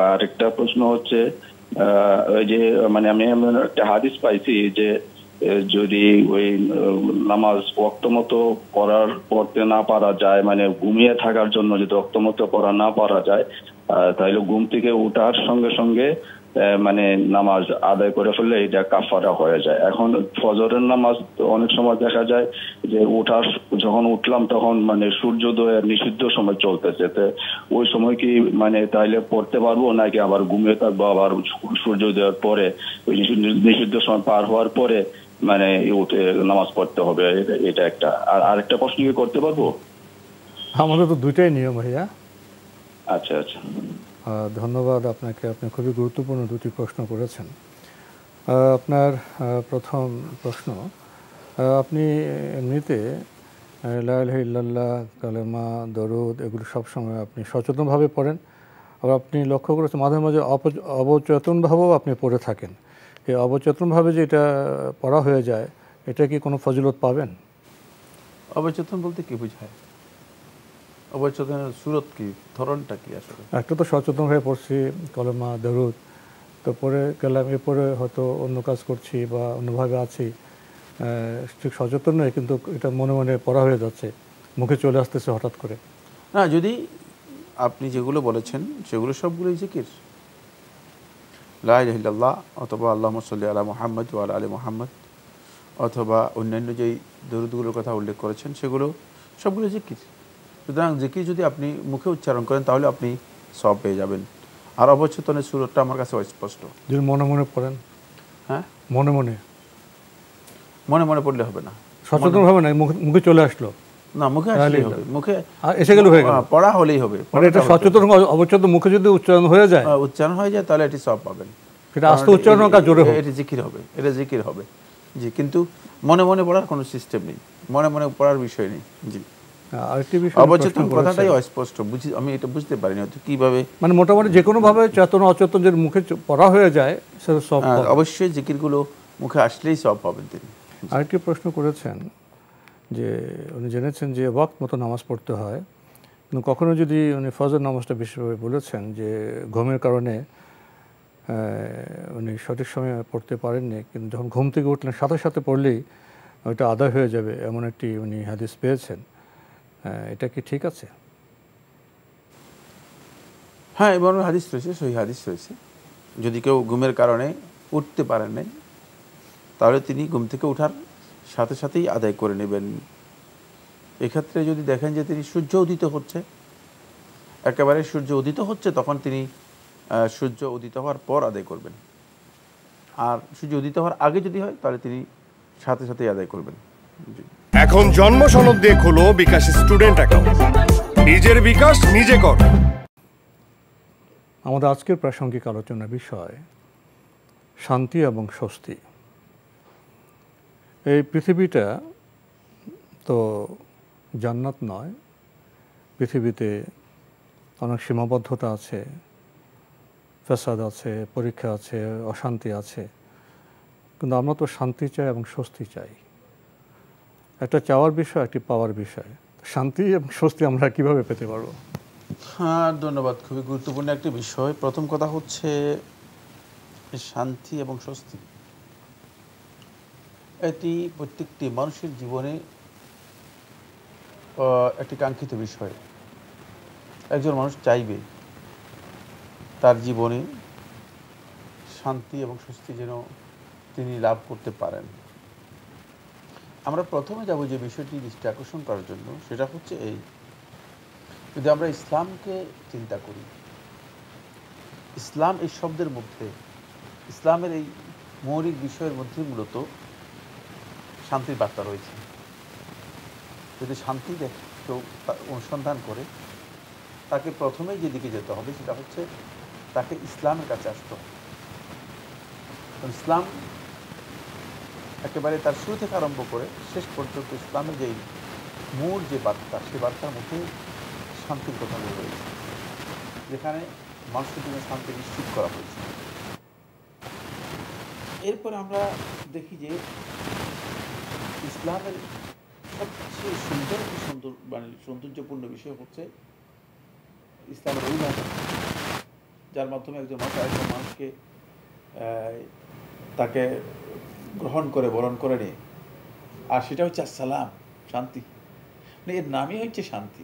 S6: আর একটা প্রশ্ন হচ্ছে, ওই যে মানে আমি একটা হাদিস পাইছি যে যদি ওই নামাজ ওয়াক্ত মতো পড়তে না পারা যায়, মানে ঘুমিয়ে থাকার জন্য যদি ওয়াক্ত মতো পড়া না পারা যায়, তাহলে ঘুম থেকে উঠার সঙ্গে সঙ্গে মানে নামাজ আদায় করে ফেললে এটা কাফারা হয়ে যায়। এখন ফজরের নামাজ অনেক সময় দেখা যায় যে যখন উঠলাম তখন মানে সূর্যোদয়ের নিষিদ্ধ সময় চলতেছে, তো ওই সময় কি মানে তাইলে পড়তে পারবো, নাকি আবার ঘুমিয়ে থাকবো, আবার সূর্যোদয়ের পরে ওই নিষিদ্ধ সময় পার হওয়ার পরে মানে উঠে নামাজ পড়তে হবে? এটা একটা। আর আরেকটা প্রশ্ন কি করতে পারবো?
S2: আমাদের তো দুইটাই নিয়ম ভাইয়া।
S6: আচ্ছা আচ্ছা,
S2: ধন্যবাদ আপনাকে। আপনি খুবই গুরুত্বপূর্ণ দুটি প্রশ্ন করেছেন। আপনার প্রথম প্রশ্ন, আপনি এমনিতে লা ইলাহা ইল্লাল্লাহ, কালেমা, দরুদ এগুলো সবসময় আপনি সচেতনভাবে পড়েন, আবার আপনি লক্ষ্য করেছেন মাঝে মাঝে অবচেতনভাবেও আপনি পড়ে থাকেন। এই অবচেতনভাবে যে এটা পড়া হয়ে যায়, এটা কি কোনো ফজিলত পাবেন?
S3: অবচেতন বলতে কি বোঝায়? অবচেতনের সুরত কি, ধরনটা কি আসলে?
S2: একটা তো সচেতন হয়ে পড়ছি কলেমা, দরুদ, তো পরে গেলাম, এরপরে হয়তো অন্য কাজ করছি বা অন্যভাবে আছি, ঠিক সচেতন নয়, কিন্তু এটা মনে মনে পড়া হয়ে যাচ্ছে, মুখে চলে আসতেছে হঠাৎ করে।
S3: না, যদি আপনি যেগুলো বলেছেন সেগুলো সবগুলোই জিকির, লা ইলাহা ইল্লাল্লাহ অথবা আল্লাহুম্মা সাল্লি আলা মুহাম্মদ ওয়া আলা আলি মুহাম্মদ, অথবা অন্যান্য যেই দরুদগুলোর কথা উল্লেখ করেছেন সেগুলো সবগুলো জিকির। সুতরাং জিকির যদি আপনি মুখে উচ্চারণ করেন তাহলে আপনি সওয়াব পেয়ে যাবেন। আর অবচেতনের সুরতটা আমার কাছে অস্পষ্ট।
S2: যদি মনে মনে পড়েন,
S3: হ্যাঁ
S2: মনে মনে
S3: মনে পড়লে হবে না,
S2: সচেতনভাবে না, মুখে চলে আসলো
S3: না, মুখে আসলেই হবে, মুখে
S2: এসে গেল, হয়ে গেল,
S3: পড়া হলেই হবে।
S2: মানে এটা সচেতন অবচেতন মুখে যদি উচ্চারণ হয়ে যায়
S3: তাহলে এটি সওয়াব পাবেন।
S2: সেটা আস্তে উচ্চারণ কাজ জোরে হবে,
S3: এটি জিকির হবে, এটা জিকির হবে। জি, কিন্তু মনে মনে পড়ার কোনো সিস্টেম নেই, মনে মনে পড়ার বিষয় নেই। জি, অবচেতন কথাটাই অস্পষ্ট, আমি এটা বুঝতে পারিনি কিভাবে।
S2: মানে মোটামুটি যে কোনো ভাবে চেতন অচেতন যে মুখে পড়া হয়ে যায় সেটা সব,
S3: অবশ্যই জিকিরগুলো মুখে আসলেই সব পাবেন তিনি।
S2: আরেকটি প্রশ্ন করেছেন যে উনি জেনেছেন যে ওয়াক্ত মতো নামাজ পড়তে হয়, কিন্তু কখনো যদি উনি ফজর নামাজটা বিশেষভাবে বলেছেন যে ঘুমের কারণে উনি সঠিক সময়ে পড়তে পারেননি, কিন্তু যখন ঘুম থেকে উঠলেন সাথে সাথে পড়লেই ওইটা আদায় হয়ে যাবে, এমন একটি উনি হাদিস পেয়েছেন, এটা কি ঠিক আছে?
S3: হ্যাঁ, এবার হাদিস রয়েছে, সহি হাদিস রয়েছে। যদি কেউ ঘুমের কারণে উঠতে পারেন নাই তাহলে তিনি ঘুম থেকে ওঠার সাথে সাথেই আদায় করে নেবেন। এক্ষেত্রে যদি দেখেন যে তিনি সূর্য উদিত হচ্ছে, একেবারে সূর্য উদিত হচ্ছে, তখন তিনি সূর্য উদিত হওয়ার পর আদায় করবেন। আর সূর্য উদিত হওয়ার আগে যদি হয় তাহলে তিনি সাথে সাথেই আদায় করবেন।
S7: এখন জন্ম সনদ দিয়ে খোলো বিকাশ স্টুডেন্ট অ্যাকাউন্ট, নিজের বিকাশ নিজে কর।
S2: আমাদের আজকের প্রাসঙ্গিক আলোচনার বিষয় শান্তি এবং স্বস্তি। এই পৃথিবীটা তো জান্নাত নয়, পৃথিবীতে অনেক সীমাবদ্ধতা আছে, ফ্যাসাদ আছে, পরীক্ষা আছে, অশান্তি আছে। কিন্তু আমরা তো শান্তি চাই এবং স্বস্তি চাই। একটা চাওয়ার বিষয়, একটি পাওয়ার বিষয়। শান্তি এবং স্বস্তি আমরা কিভাবে পেতে পারবো?
S3: হ্যাঁ, ধন্যবাদ। খুবই গুরুত্বপূর্ণ একটি বিষয়। প্রথম কথা হচ্ছে শান্তি এবং স্বস্তি, এটি প্রত্যেকটি মানুষের জীবনে একটি কাঙ্ক্ষিত বিষয়। একজন মানুষ চাইবে তার জীবনে শান্তি এবং স্বস্তি যেন তিনি লাভ করতে পারেন। আমরা প্রথমে যাব যে বিষয়টি দৃষ্টি আকর্ষণ করার জন্য, সেটা হচ্ছে এই, যদি আমরা ইসলামকে চিন্তা করি, ইসলাম এই শব্দের মধ্যে, ইসলামের এই মৌলিক বিষয়ের মধ্যে মূলত শান্তির বার্তা রয়েছে। যদি শান্তি কেউ অনুসন্ধান করে, তাকে প্রথমেই যেদিকে যেতে হবে সেটা হচ্ছে তাকে ইসলামের কাছে আসতে হবে। ইসলাম একেবারে তার শুরু থেকে আরম্ভ করে শেষ পর্যন্ত ইসলামের যেই মূল যে বার্তা, সেই বার্তার মধ্যে শান্তির কথা রয়েছে, যেখানে মানুষের জন্য শান্তি নিশ্চিত করা হয়েছে। এরপর আমরা দেখি যে ইসলামের সবচেয়ে সৌন্দর্যপূর্ণ বিষয় হচ্ছে ইসলামের অভিবাদন, যার মাধ্যমে একজন মানুষ আরেকজন মানুষকে তাকে গ্রহণ করে বরণ করে নিয়ে, আর সেটা হচ্ছে আসসালাম, শান্তি। মানে এর নামই হচ্ছে শান্তি।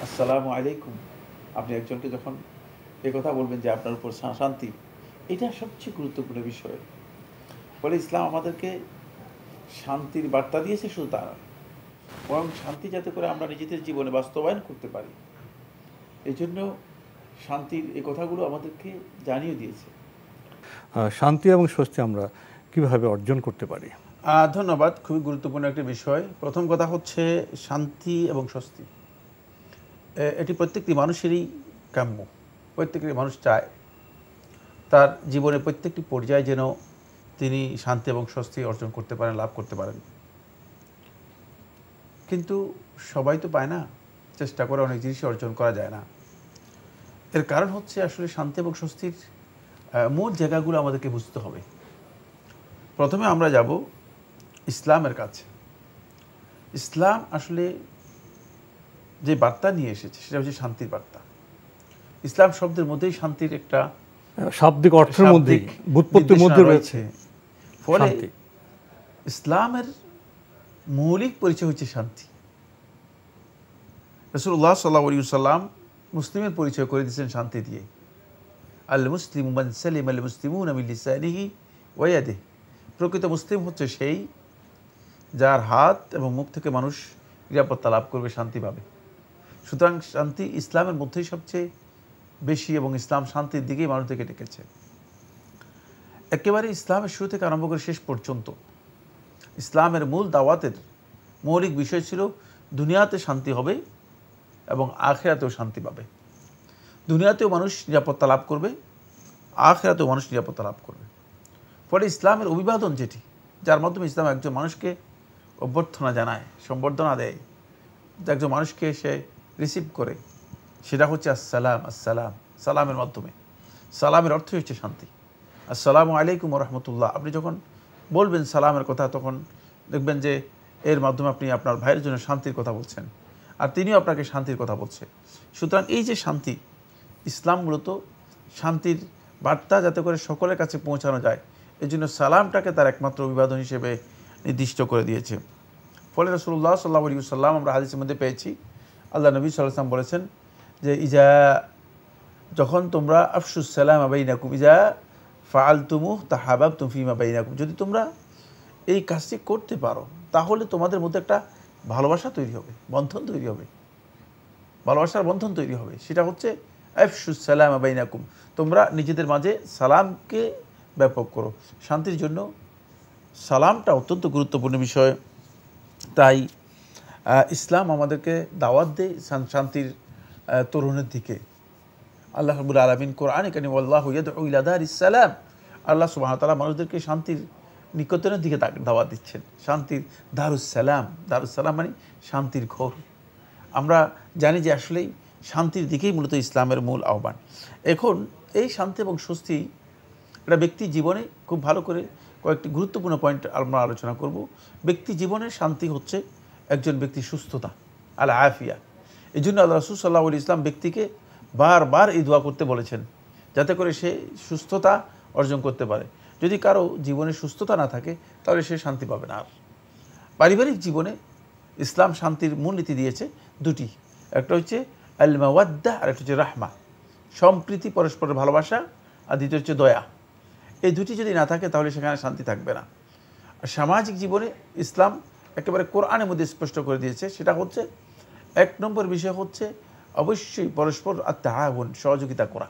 S3: আসসালামু আলাইকুম, আপনি একজনকে যখন এ কথা বলবেন যে আপনার উপর শান্তি, এটা সবচেয়ে গুরুত্বপূর্ণ বিষয়। ফলে ইসলাম আমাদেরকে শান্তির বার্তা দিয়েছে, শুধু তা নয়, বরং শান্তি যাতে করে আমরা নিজেদের জীবনে বাস্তবায়ন করতে পারি, এই জন্য শান্তির এই কথাগুলো আমাদেরকে জানিয়ে দিয়েছে।
S2: শান্তি এবং স্বস্তি আমরা কিভাবে অর্জন করতে পারি?
S3: ধন্যবাদ। খুবই গুরুত্বপূর্ণ একটি বিষয়। প্রথম কথা হচ্ছে শান্তি এবং স্বস্তি, এটি প্রত্যেকটি মানুষেরই কাম্য। প্রত্যেকটি মানুষ চায় তার জীবনের প্রত্যেকটি পর্যায়ে যেন তিনি শান্তি এবং স্বস্তি অর্জন করতে পারেন, লাভ করতে পারেন। কিন্তু সবাই তো পায় না, চেষ্টা করে অনেক জিনিসই অর্জন করা যায় না। এর কারণ হচ্ছে আসলে শান্তি এবং স্বস্তির মূল জায়গাগুলো আমাদেরকে বুঝতে হবে। প্রথমে আমরা যাব ইসলামের কাছে। ইসলাম আসলে যে বার্তা নিয়ে এসেছে সেটা হচ্ছে শান্তির বার্তা। ইসলাম শব্দের মধ্যেই শান্তির একটা
S2: শাব্দিক অর্থের মধ্যে, ব্যুৎপত্তির মধ্যে রয়েছে।
S3: ফলে ইসলামের মৌলিক পরিচয় হচ্ছে শান্তি। রাসূলুল্লাহ সাল্লাল্লাহু আলাইহি ওয়াসাল্লাম মুসলিমের পরিচয় করে দিয়েছেন শান্তি দিয়ে। আল মুসলিমু মান সালিমা আল মুসলিমুনা মিন লিসানিহি ওয়া ইয়াদিহি, প্রকৃত মুসলিম হচ্ছে সেই যার হাত এবং মুখ থেকে মানুষ নিরাপত্তা লাভ করবে, শান্তি পাবে। সুতরাং শান্তি ইসলামের মধ্যেই সবচেয়ে বেশি, এবং ইসলাম শান্তির দিকেই মানুষদেরকে ডেকেছে। একেবারে ইসলামের শুরু থেকে আরম্ভ করে শেষ পর্যন্ত ইসলামের মূল দাওয়াতের মৌলিক বিষয় ছিল দুনিয়াতে শান্তি হবে এবং আখিরাতেও শান্তি পাবে। দুনিয়াতেও মানুষ নিরাপত্তা লাভ করবে, আখিরাতেও মানুষ নিরাপত্তা লাভ করবে। ফলে ইসলামের অভিবাদন যেটি, যার মাধ্যমে ইসলাম একজন মানুষকে অভ্যর্থনা জানায়, সম্বর্ধনা দেয়, একজন মানুষকে সে রিসিভ করে, সেটা হচ্ছে আসসালাম। আসসালাম, সালামের মাধ্যমে। সালামের অর্থ হচ্ছে শান্তি। আসসালামু আলাইকুম ওয়া রাহমাতুল্লাহ, আপনি যখন বলবেন সালামের কথা, তখন দেখবেন যে এর মাধ্যমে আপনি আপনার ভাইয়ের জন্য শান্তির কথা বলছেন, আর তিনিও আপনাকে শান্তির কথা বলছে। সুতরাং এই যে শান্তি, ইসলাম মূলত শান্তির বার্তা যাতে করে সকলের কাছে পৌঁছানো যায়, এই জন্য সালামটাকে তার একমাত্র অভিবাদন হিসেবে নির্দিষ্ট করে দিয়েছে। ফলে রাসূলুল্লাহ সাল্লাল্লাহু আলাইহি ওয়াসাল্লাম আমরা হাদিসের মধ্যে পেয়েছি, আল্লাহ নবী সাল্লাল্লাহু আলাইহি ওয়াসাল্লাম বলেছেন যে যখন তোমরা আফশুস সালাম বাইনাকুম ইজা ফাআলতুমু তাহাবাবতুম ফিমা বাইনাকুম, যদি তোমরা এই কাজটি করতে পারো তাহলে তোমাদের মধ্যে একটা ভালোবাসা তৈরি হবে, বন্ধন তৈরি হবে, ভালোবাসার বন্ধন তৈরি হবে। সেটা হচ্ছে আফশুস সালাম বাইনাকুম, তোমরা নিজেদের মাঝে সালামকে ব্যাপক করো। শান্তির জন্য সালামটা অত্যন্ত গুরুত্বপূর্ণ বিষয়। তাই ইসলাম আমাদেরকে দাওয়াত দেয় শান্তির তরুণের দিকে। আল্লাহ রাব্বুল আলামিন কোরআনে কারিমে আল্লাহু ইয়াদউ ইলা দারিস সালাম, আল্লাহ সুবহানাহু ওয়া তাআলা মানুষদেরকে শান্তির নিকটনের দিকে দাওয়াত দিচ্ছেন। শান্তির দারুস সালাম, দারুস সালাম মানে শান্তির ঘর। আমরা জানি যে আসলেই শান্তির দিকেই মূলত ইসলামের মূল আহ্বান। এখন এই শান্তি এবং স্বস্তি একটা ব্যক্তির জীবনে খুব ভালো করে কয়েকটি গুরুত্বপূর্ণ পয়েন্ট আমরা আলোচনা করব। ব্যক্তি জীবনের শান্তি হচ্ছে একজন ব্যক্তির সুস্থতা, আল আফিয়া। এই জন্য আল্লাহ রাসূল সাল্লাল্লাহু আলাইহি ওয়াসাল্লাম ব্যক্তিকে বারবার এই দোয়া করতে বলেছেন, যাতে করে সে সুস্থতা অর্জন করতে পারে। যদি কারো জীবনে সুস্থতা না থাকে তাহলে সে শান্তি পাবে না। আর পারিবারিক জীবনে ইসলাম শান্তির মূলনীতি দিয়েছে দুটি, একটা হচ্ছে আল মাওয়াদ্দা আর একটা হচ্ছে রাহমা, সম্প্রীতি, পরস্পরের ভালোবাসা, আর দ্বিতীয় হচ্ছে দয়া। এই দুটি যদি না থাকে তাহলে সেখানে শান্তি থাকবে না। আর সামাজিক জীবনে ইসলাম একেবারে কোরআনের মধ্যে স্পষ্ট করে দিয়েছে, সেটা হচ্ছে 1 নম্বর বিষয় হচ্ছে অবশ্যই পরস্পর আত-তাআউন, সহযোগিতা করা,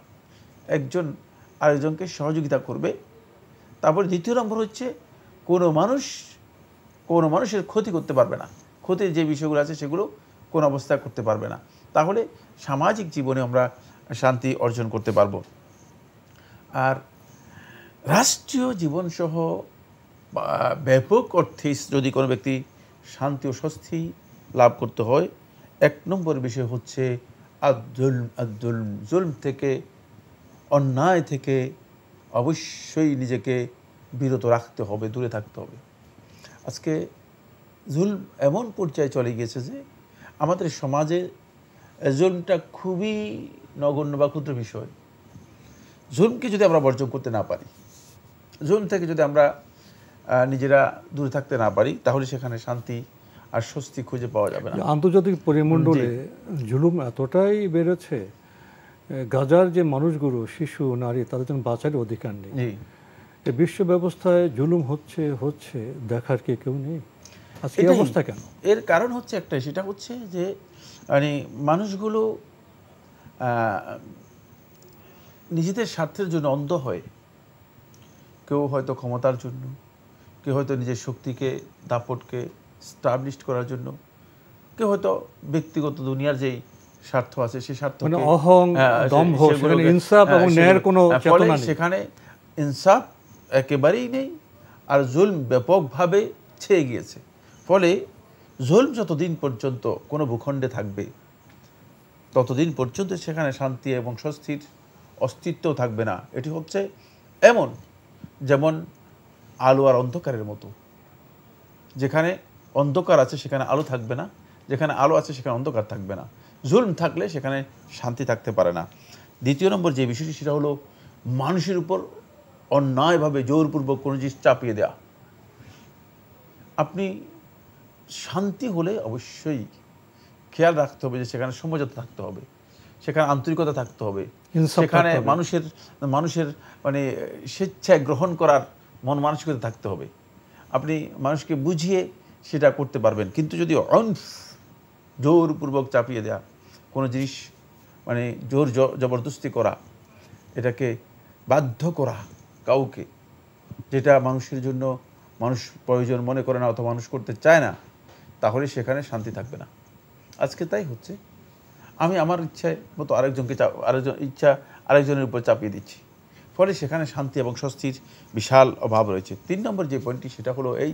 S3: একজন আরেকজনকে সহযোগিতা করবে। তারপর দ্বিতীয় নম্বর হচ্ছে কোনো মানুষের ক্ষতি করতে পারবে না, ক্ষতির যে বিষয়গুলো আছে সেগুলো কোনো অবস্থায় করতে পারবে না। তাহলে সামাজিক জীবনে আমরা শান্তি অর্জন করতে পারবো। আর রাষ্ট্রীয় জীবনসহ ব্যাপক অর্থে যদি কোনো ব্যক্তি শান্তি ও স্বস্তি লাভ করতে হয়, 1 নম্বর বিষয় হচ্ছে জুলম থেকে, অন্যায় থেকে অবশ্যই নিজেকে বিরত রাখতে হবে, দূরে থাকতে হবে। আজকে জুলম এমন পর্যায়ে চলে গিয়েছে যে আমাদের সমাজে জুলমটা খুবই নগণ্য বা ক্ষুদ্র বিষয়। জুলমকে যদি আমরা বর্জন করতে না পারি, জুলম থেকে যদি আমরা নিজেরা দূরে থাকতে না পারি, তাহলে সেখানে শান্তি আর স্বস্তি খুঁজে পাওয়া যাবে না।
S2: আন্তর্জাতিক পরিমণ্ডলে জুলুম এতটাই বেড়েছে, গাজার যে মানুষগুলো, শিশু, নারী, তাদের জন্য বাঁচার অধিকার নেই। এই বিশ্ব ব্যবস্থায় জুলুম হচ্ছে দেখার কি কেউ নেই? আজকে অবস্থা কেন?
S3: এর কারণ হচ্ছে একটাই, সেটা হচ্ছে যে মানে মানুষগুলো নিজেদের স্বার্থের জন্য অন্ধ হয়। কেউ হয়তো ক্ষমতার জন্য, কেউ হয়তো নিজের শক্তিকে, দাপটকে স্টাবলিশ করার জন্য, কেউ হয়তো ব্যক্তিগত দুনিয়ার যেই স্বার্থ আছে সেই স্বার্থ,
S2: মানে অহং, দম্ভ, সেখানে ইনসাফ এবং ন্যায়ের কোনো চেতনা নেই।
S3: সেখানে ইনসাফ একেবারেই নেই, আর জুলম ব্যাপকভাবে ছেয়ে গিয়েছে। ফলে জুলম যতদিন পর্যন্ত কোনো ভূখণ্ডে থাকবে, ততদিন পর্যন্ত সেখানে শান্তি এবং স্বস্তির অস্তিত্ব থাকবে না। এটি হচ্ছে এমন যেমন আলো আর অন্ধকারের মতো, যেখানে অন্ধকার আছে সেখানে আলো থাকবে না, যেখানে আলো আছে সেখানে অন্ধকার থাকবে না। জুলম থাকলে সেখানে শান্তি থাকতে পারে না। দ্বিতীয় নম্বর যে বিষয়টি, সেটা হলো মানুষের উপর অন্যায়ভাবে জোরপূর্বক কোনো জিনিস চাপিয়ে দেওয়া। আপনি শান্তি হলে অবশ্যই খেয়াল রাখতে হবে যে সেখানে সমঝোতা থাকতে হবে, সেখানে আন্তরিকতা থাকতে হবে, সেখানে মানুষের মানে স্বেচ্ছায় গ্রহণ করার মন মানসিকতা থাকতে হবে। আপনি মানুষকে বুঝিয়ে সেটা করতে পারবেন। কিন্তু যদি জোরপূর্বক চাপিয়ে দেওয়া কোনো জিনিস, মানে জোর জবরদস্তি করা, এটাকে বাধ্য করা কাউকে, যেটা মানুষের জন্য মানুষ প্রয়োজন মনে করে না অথবা মানুষ করতে চায় না, তাহলে সেখানে শান্তি থাকবে না। আজকে তাই হচ্ছে, আমি আমার ইচ্ছায় মতো আরেকজনের উপর চাপিয়ে দিচ্ছি, ফলে সেখানে শান্তি এবং স্বস্তির বিশাল অভাব রয়েছে। 3 নম্বর যে পয়েন্টটি, সেটা হলো এই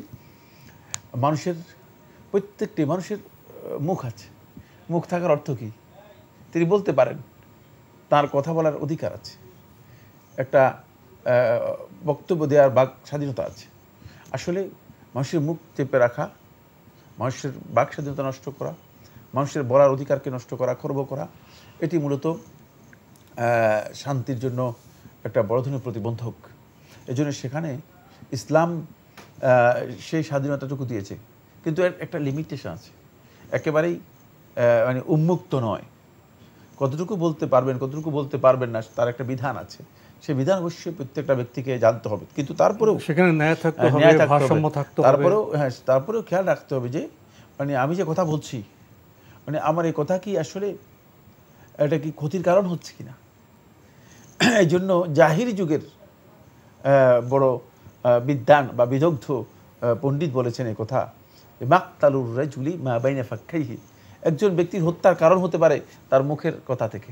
S3: প্রত্যেকটি মানুষের মুখ আছে। মুখ থাকার অর্থ কী? তিনি বলতে পারেন, তার কথা বলার অধিকার আছে, একটা বক্তব্য দেওয়ার বাক স্বাধীনতা আছে। আসলে মানুষের মুখ চেপে রাখা, মানুষের বাক স্বাধীনতা নষ্ট করা, মানুষের বলার অধিকারকে নষ্ট করা, খর্ব করা, এটি মূলত শান্তির জন্য একটা বড় ধরনের প্রতিবন্ধক। এজন্য সেখানে ইসলাম সেই স্বাধীনতাটুকু দিয়েছে, কিন্তু এর একটা লিমিটেশন আছে, একেবারেই মানে উন্মুক্ত নয়। কতটুকু বলতে পারবেন, কতটুকু বলতে পারবেন না, তার একটা বিধান আছে। সেই বিধান অবশ্যই প্রত্যেকটা ব্যক্তিকে জানতে হবে, কিন্তু তারপরেও সেখানে ন্যায় থাকতে হবে, ভারসাম্য থাকতে হবে। তারপরেও খেয়াল রাখতে হবে যে মানে আমি যে কথা বলছি, মানে আমার এই কথা কি আসলে এটা কি ক্ষতির কারণ হচ্ছে কিনা। এই জন্য জাহিরি যুগের বড় বিদ্বান বা বিদগ্ধ পণ্ডিত বলেছেন এই কথা, মাকতালুর রাজুলি মা বাইনা ফাক্কাইহি, একজন ব্যক্তির হত্যার কারণ হতে পারে তার মুখের কথা থেকে,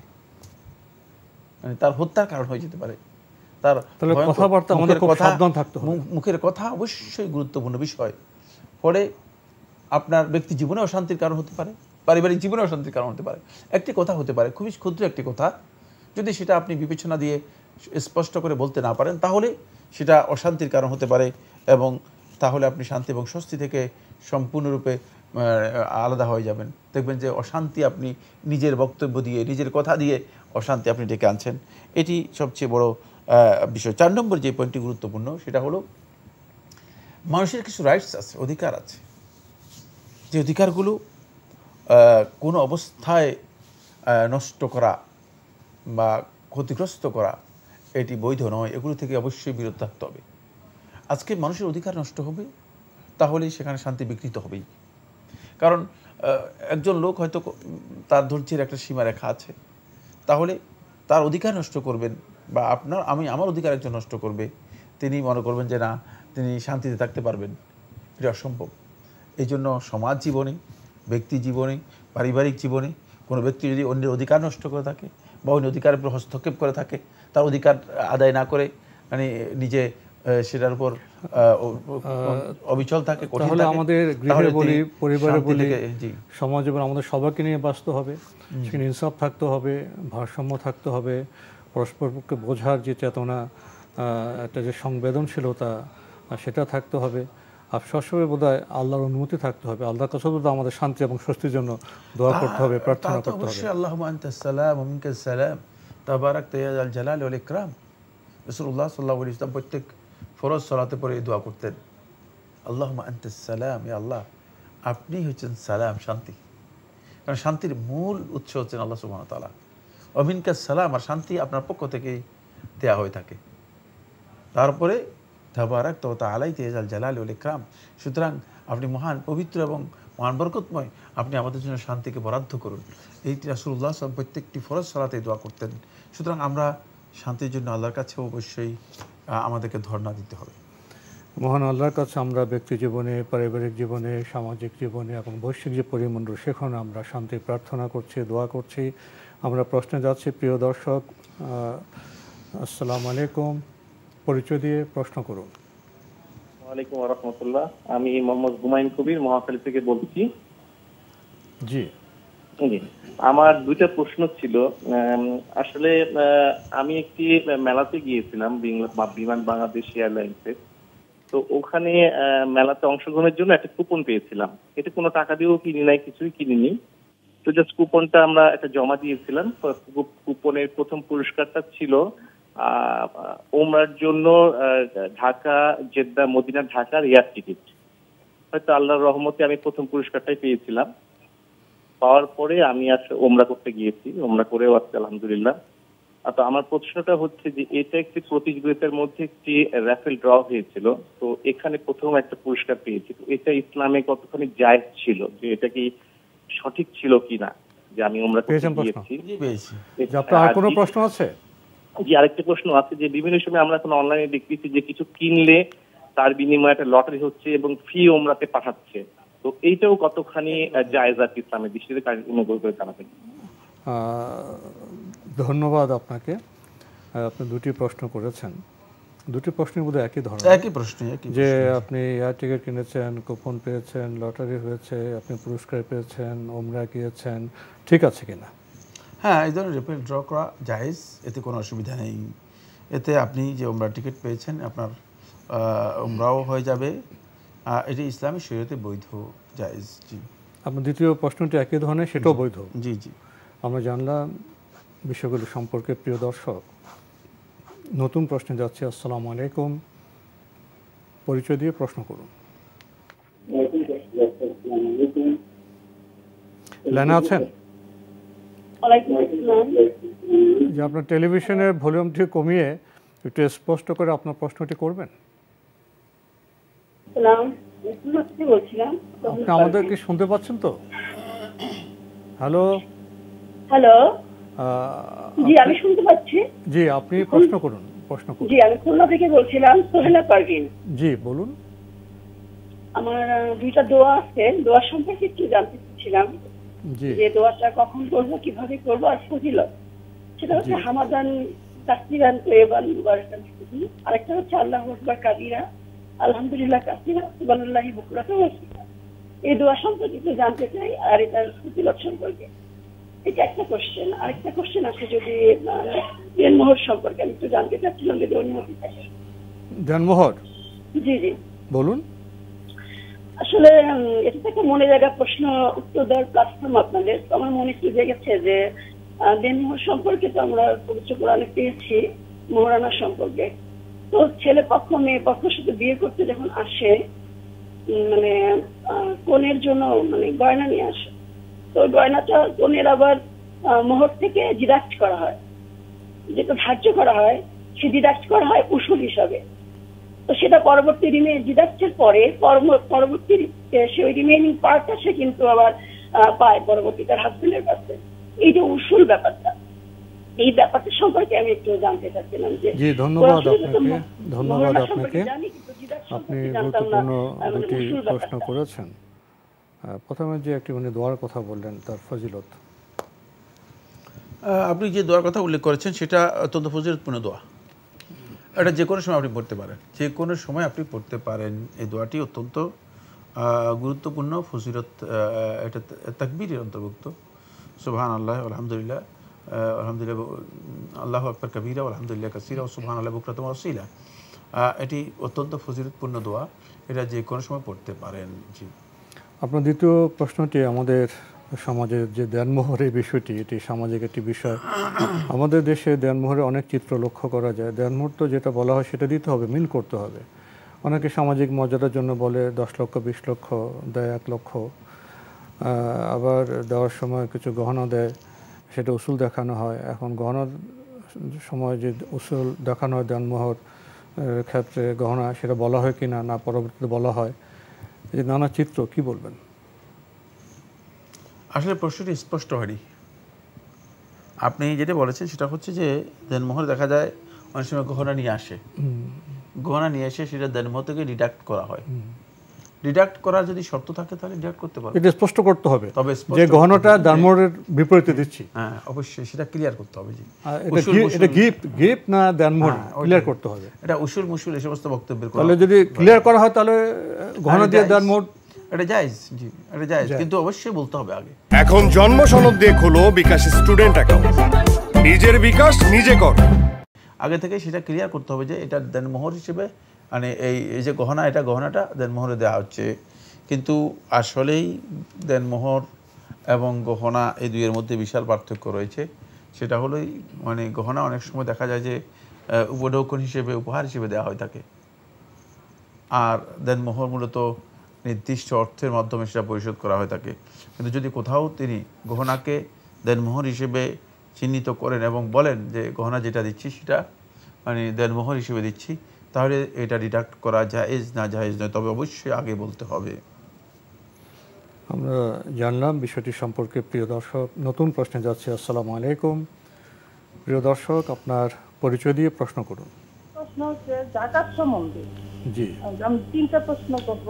S3: মানে তার হত্যার কারণ হয়ে যেতে পারে তার কথাবার্তা। মুখের কথা অবশ্যই গুরুত্বপূর্ণ বিষয়। ফলে আপনার ব্যক্তি জীবনে অশান্তির কারণ হতে পারে, পারিবারিক জীবনে অশান্তির কারণ হতে পারে। একটি কথা হতে পারে, খুবই ক্ষুদ্র একটি কথা, যদি সেটা আপনি বিবেচনা দিয়ে স্পষ্ট করে বলতে না পারেন, তাহলে সেটা অশান্তির কারণ হতে পারে, এবং তাহলে আপনি শান্তি এবং স্বস্তি থেকে সম্পূর্ণরূপে আলাদা হয়ে যাবেন। দেখবেন যে অশান্তি আপনি নিজের বক্তব্য দিয়ে, নিজের কথা দিয়ে অশান্তি আপনি ডেকে আনছেন। এটি সবচেয়ে বড় বিষয়। 4 নম্বর যে পয়েন্টটি গুরুত্বপূর্ণ সেটা হলো মানুষের কিছু রাইটস আছে, অধিকার আছে, যে অধিকারগুলো কোনো অবস্থায় নষ্ট করা বা ক্ষতিগ্রস্ত করা এটি বৈধ নয়। এগুলো থেকে অবশ্যই বিরত থাকতে হবে। আজকে মানুষের অধিকার নষ্ট হবে, তাহলেই সেখানে শান্তি বিঘ্নিত হবেই। কারণ একজন লোক হয়তো তার ধৈর্যের একটা সীমারেখা আছে, তাহলে তার অধিকার নষ্ট করবেন বা আমার অধিকার একজন নষ্ট করবে, তিনি মনে করবেন যে না, তিনি শান্তিতে থাকতে পারবেন। এটা অসম্ভব। এই জন্য সমাজ জীবনে, ব্যক্তি জীবনে, পারিবারিক জীবনে কোনো ব্যক্তি যদি অন্যের অধিকার নষ্ট করে থাকে বা অন্য অধিকারের উপর হস্তক্ষেপ করে থাকে, তার অধিকার আদায় না করে মানে নিজে সেটার উপর অবিচল থাকে,
S2: তাহলে আমাদের গৃহে বলি, পরিবারে বলি, সমাজে বলি, আমাদের সবাইকে নিয়ে বাঁচতে হবে। সেখানে ইনসাফ থাকতে হবে, ভারসাম্য থাকতে হবে, পরস্পরকে বোঝার যে চেতনা, একটা যে সংবেদনশীলতা, সেটা থাকতে হবে। আর সবসময় বোধহয় আল্লাহর অনুমতি থাকতে হবে। আল্লাহর কাছে বোধহয় আমাদের শান্তি এবং স্বস্তির জন্য দোয়া করতে হবে, প্রার্থনা করতে হবে।
S3: আল্লাহুম্মা আনতাস সালাম ওয়া মিনকাস সালাম তাবারাকতা ইয়া যাল জালালি ওয়াল ইকরাম। রাসূলুল্লাহ সাল্লাল্লাহু আলাইহি ওয়াসাল্লাম প্রত্যেক ফরজ সালাতে পরে এই দোয়া করতেন, আল্লাহুম্মা আনতাস সালাম, ইয়া আল্লাহ আপনি হচ্ছেন সালাম, শান্তি। কারণ শান্তির মূল উৎস হচ্ছেন আল্লাহ সুবহানাহু ওয়া তাআলা। ওয়া মিনকাস সালাম, আর শান্তি আপনার পক্ষ থেকেই দেয়া হয়ে থাকে। তারপরে তাবারাকতা ওয়া তাআলাইতা ইয়া যাল জালালি ওয়াল ইকরাম। সুতরাং আপনি মহান, পবিত্র এবং মহান বরকতময়, আপনি আমাদের জন্য শান্তিকে বরাদ্দ করুন। এইটি রাসূলুল্লাহ সাল্লাল্লাহু আলাইহি ওয়াসাল্লাম প্রত্যেকটি ফরজ সালাতে দোয়া করতেন। সুতরাং আমরা শান্তির জন্য আল্লাহর কাছে অবশ্যই আমাদেরকে ধর্ণা দিতে হবে।
S2: মহান আল্লাহর কাছে আমরা ব্যক্তি জীবনে, পারিবারিক জীবনে, সামাজিক জীবনে এবং বৈশ্বিক যে পরিমণ্ডল, সেখানে আমরা শান্তি প্রার্থনা করছি, দোয়া করছি। আমরা প্রশ্নে যাচ্ছি। প্রিয় দর্শক, আসসালামু আলাইকুম, পরিচয় দিয়ে প্রশ্ন করুন।
S8: ওয়ালাইকুম ওয়া রাহমাতুল্লাহ। আমি মোহাম্মদ হুমায়ুন কবির মহাখালী থেকে বলছি।
S2: জি,
S8: আমার দুইটা প্রশ্ন ছিল। আসলে আমি একটি মেলাতে গিয়েছিলাম, বিমান বাংলাদেশ এয়ারলাইন্সে। তো ওখানে মেলাতে অংশগ্রহণের জন্য একটা কুপন পেয়েছিলাম। এটা কোনো টাকা দিয়েও কিনি নাই, কিছুই কিনিনি। তো জাস্ট কুপনটা আমরা একটা জমা দিয়েছিলাম। কুপনের প্রথম পুরস্কারটা ছিল ওমরার জন্য ঢাকা, জেদ্দা, মদিনা, ঢাকার এয়ার টিকিট। হয়তো আল্লাহর রহমতে আমি প্রথম পুরস্কারটাই পেয়েছিলাম। পাওয়ার পরে আমি ওমরা করতে গিয়েছি, ওমরা করেও আসছি আলহামদুলিল্লাহ। তো আমার প্রশ্নটা হচ্ছে যে এটা একটি প্রতিযোগিতার মধ্যে একটি র্যাফেল ড্র হয়েছিল, তো এখানে প্রথম একটা পুরস্কার পেয়েছি। তো এটা ইসলামে কতখানি জায়েজ ছিল, যে এটা কি সঠিক ছিল কিনা, যে আমি ওমরা করতে গিয়েছি।
S2: আপনার কোনো প্রশ্ন আছে?
S8: জি, আরেকটা প্রশ্ন আছে, যে বিভিন্ন সময় আমরা এখন অনলাইনে দেখতেছি যে কিছু কিনলে তার বিনিময়ে একটা লটারি হচ্ছে এবং ফ্রি ওমরাতে পাঠাচ্ছে। তো এইটাও কতখানি জায়েজ আছে ইসলামের দৃষ্টিতে, অনুগ্রহ করে জানাবেন।
S2: ধন্যবাদ আপনাকে। আপনি দুটি প্রশ্ন করেছেন। দুটি প্রশ্নের মধ্যে একই ধরনের,
S3: একই প্রশ্ন,
S2: যে আপনি এয়ার টিকিট কিনেছেন, কুপন পেয়েছেন, লটারি হয়েছে, আপনি পুরস্কার পেয়েছেন, ওমরা গিয়েছেন, ঠিক আছে কিনা?
S3: হ্যাঁ, এই ধরনের র্যাফেল ড্র করা জায়েজ, এতে কোনো অসুবিধা নেই। এতে আপনি যে ওমরা টিকিট পেয়েছেন, আপনার ওমরাও হয়ে যাবে। এটি ইসলামী শরীয়তে বৈধ, জায়েজ। জি,
S2: আপনার দ্বিতীয় প্রশ্নটি একই ধরনের, সেটাও বৈধ।
S3: জি জি,
S2: আমরা জানলাম বিষয়গুলো সম্পর্কে। প্রিয় দর্শক, নতুন প্রশ্নে যাচ্ছে। আসসালামু আলাইকুম, পরিচয় দিয়ে প্রশ্ন করুন। লাইনে আছেন? যে আপনার টেলিভিশনের ভলিউমটি কমিয়ে একটু স্পষ্ট করে আপনার প্রশ্নটি করবেন। আপনি আমাদেরকে শুনতে পাচ্ছেন তো? হ্যালো
S9: হ্যালো, জি আমি শুনতে পাচ্ছি।
S2: জি, আপনি প্রশ্ন করুন।
S9: জি, আমি খুলনা থেকে বলছিলাম, সোহেলা পারভিন।
S2: জি, বলুন।
S9: আমার দুইটা দোয়া আছে, দোয়া সম্পর্কে একটু জানতে চাচ্ছিলাম, যে দোয়াটা কখন করবো, কিভাবে করবো, আর ফজিলত। সেটা হচ্ছে হামাদান তাকবীরান তয়্যিবান মুবারাকান ফিহি, আরেকটা হচ্ছে আল্লাহু আকবার কাবীরা, আলহামদুলিল্লাহ কাসীরা, সুবহানাল্লাহি বুকরাতান ওয়া আসীলা। এই দোয়া সম্পর্কে একটু জানতে চাই, আর এটার ফজিলত সম্পর্কে। এটা একটা কোশ্চেন। আরেকটা কোশ্চেন আছে, যদি মোহর সম্পর্কে আমি একটু জানতে চাচ্ছিলাম, যদি অনুমতি থাকে।
S2: দেনমোহর,
S9: জি জি
S2: বলুন।
S9: আসলে এটা থেকে মনে জায়গা প্রশ্ন উত্তর দেওয়ার প্ল্যাটফর্ম আপনাদের। তো আমার মনে একটু জেগেছে যে দেনমোহর সম্পর্কে তো আমরা পবিত্র কোরআনে পেয়েছি মোহরানা সম্পর্কে। তো ছেলে পক্ষ মেয়ে পক্ষ সাথে বিয়ে করতে যখন আসে, মানে কনের জন্য মানে গয়না নিয়ে আসে, তো গয়নাটা কনের আবার মোহর থেকে ডিডাক্ট করা হয়, যেটা ধার্য করা হয় সে ডিডাক্ট করা হয় উসুল হিসাবে। তো সেটা পরবর্তী ডিডাক্টের পরে পরবর্তী সে ওই রিমেইনিং পার্টটা সে কিন্তু আবার পায় পরবর্তী তার হাজবেন্ডের কাছে। এই যে উসুল ব্যাপারটা, এই ব্যাপারটা সম্পর্কে আমি একটু জানতে চাচ্ছিলাম যে।
S2: জি, ধন্যবাদ আপনাকে, ধন্যবাদ আপনাকে। আপনি গুরুত্বপূর্ণ দুটি প্রশ্ন করেছেন। প্রথমে যে একটি উনি দোয়ার কথা বললেন, তার ফজিলত।
S3: আপনি যে দোয়ার কথা উল্লেখ করেছেন সেটা অত্যন্ত ফজিলতপূর্ণ দোয়া। এটা যে কোনো সময় আপনি পড়তে পারেন, যে কোনো সময় আপনি পড়তে পারেন। এই দোয়াটি অত্যন্ত গুরুত্বপূর্ণ, ফজিলত, এটা তাকবীরের অন্তর্ভুক্ত। সুবহানাল্লাহ আলহামদুলিল্লাহ আলহামদুলিল্লাহ আল্লাহু আকবার কবীরা আলহামদুলিল্লাহ কাসীরা ও সুবহানাল্লাহ বুকরাতাম ওয়া আসীলা। এটি অত্যন্ত ফজিলতপূর্ণ দোয়া, এটা যে কোনো সময় পড়তে পারেন। জি।
S2: আপনার দ্বিতীয় প্রশ্নটি আমাদের সমাজের যে দেনমোহরের বিষয়টি, এটি সামাজিক একটি বিষয়। আমাদের দেশে দেনমোহরে অনেক চিত্র লক্ষ্য করা যায়। দেনমোহর তো যেটা বলা হয় সেটা দিতে হবে, মিন করতে হবে। অনেকে সামাজিক মর্যাদার জন্য বলে 10 লক্ষ 20 লক্ষ দেয়, 1 লক্ষ। আবার দেওয়ার সময় কিছু গহনা দেয়, সেটা উসুল দেখানো হয়। এখন গহনার সময় যে উসুল দেখানো হয় দেনমোহর ক্ষেত্রে গহনা, সেটা বলা হয় কি না, না পরবর্তীতে বলা হয়, এই যে নানা চিত্র, কি বলবেন?
S3: আসলে প্রশ্নটি স্পষ্ট হয়নি। আপনি যেটা বলেছেন সেটা হচ্ছে যে দেনমোহর দেখা যায় অনেক সময় গহনা নিয়ে আসে, গহনা নিয়ে এসে সেটা দেনমোহর থেকে ডিডাক্ট করা হয়। ডিডাক্ট করার যদি শর্ত থাকে তাহলে ডিডাক্ট করতে পারবে।
S2: এটা স্পষ্ট করতে হবে,
S3: তবে
S2: যে গহনাটা দেনমোহরের বিপরীতে দিচ্ছি।
S3: হ্যাঁ, অবশ্যই সেটা ক্লিয়ার করতে হবে। জি,
S2: এটা গিফট না দেনমোহর, ক্লিয়ার করতে হবে।
S3: এটা উসুল মুসুল এই সমস্ত বক্তব্যের কথা।
S2: তাহলে যদি ক্লিয়ার করা হয় তাহলে গহনা দিয়ে দেনমোহর
S3: এটা জায়েজ। জি, এটা জায়েজ, কিন্তু অবশ্যই বলতে হবে আগে।
S7: এখন জন্ম সনদ দিয়ে খোলো বিকাশ স্টুডেন্ট অ্যাকাউন্ট, নিজের বিকাশ নিজে কর।
S3: আগে থেকে সেটা ক্লিয়ার করতে হবে যে এটা দেনমোহর হিসেবে, মানে এই যে গহনা, এটা গহনাটা দেনমোহরে দেওয়া হচ্ছে। কিন্তু আসলেই দেনমোহর এবং গহনা এই দুইয়ের মধ্যে বিশাল পার্থক্য রয়েছে। সেটা হলোই মানে গহনা অনেক সময় দেখা যায় যে উপঢৌকন হিসেবে, উপহার হিসেবে দেওয়া হয়ে থাকে, আর দেনমোহর মূলত নির্দিষ্ট অর্থের মাধ্যমে সেটা পরিশোধ করা হয়ে থাকে। কিন্তু যদি কোথাও তিনি গহনাকে দেনমোহর হিসেবে চিহ্নিত করেন এবং বলেন যে গহনা যেটা দিচ্ছি সেটা মানে দেনমোহর হিসেবে দিচ্ছি, তাহলে এটা ডিডাক্ট করা জায়েজ না জায়েজ নয়, তবে অবশ্যই আগে বলতে হবে।
S2: আমরা জানলাম বিষয়টি সম্পর্কে। প্রিয় দর্শক, নতুন প্রশ্নে যাচ্ছে। আসসালামু আলাইকুম। প্রিয় দর্শক, আপনার পরিচয় দিয়ে প্রশ্ন করুন।
S10: প্রশ্ন হচ্ছে যাকাত সম্বন্ধে।
S2: জি,
S10: আমি 3টা প্রশ্ন করব।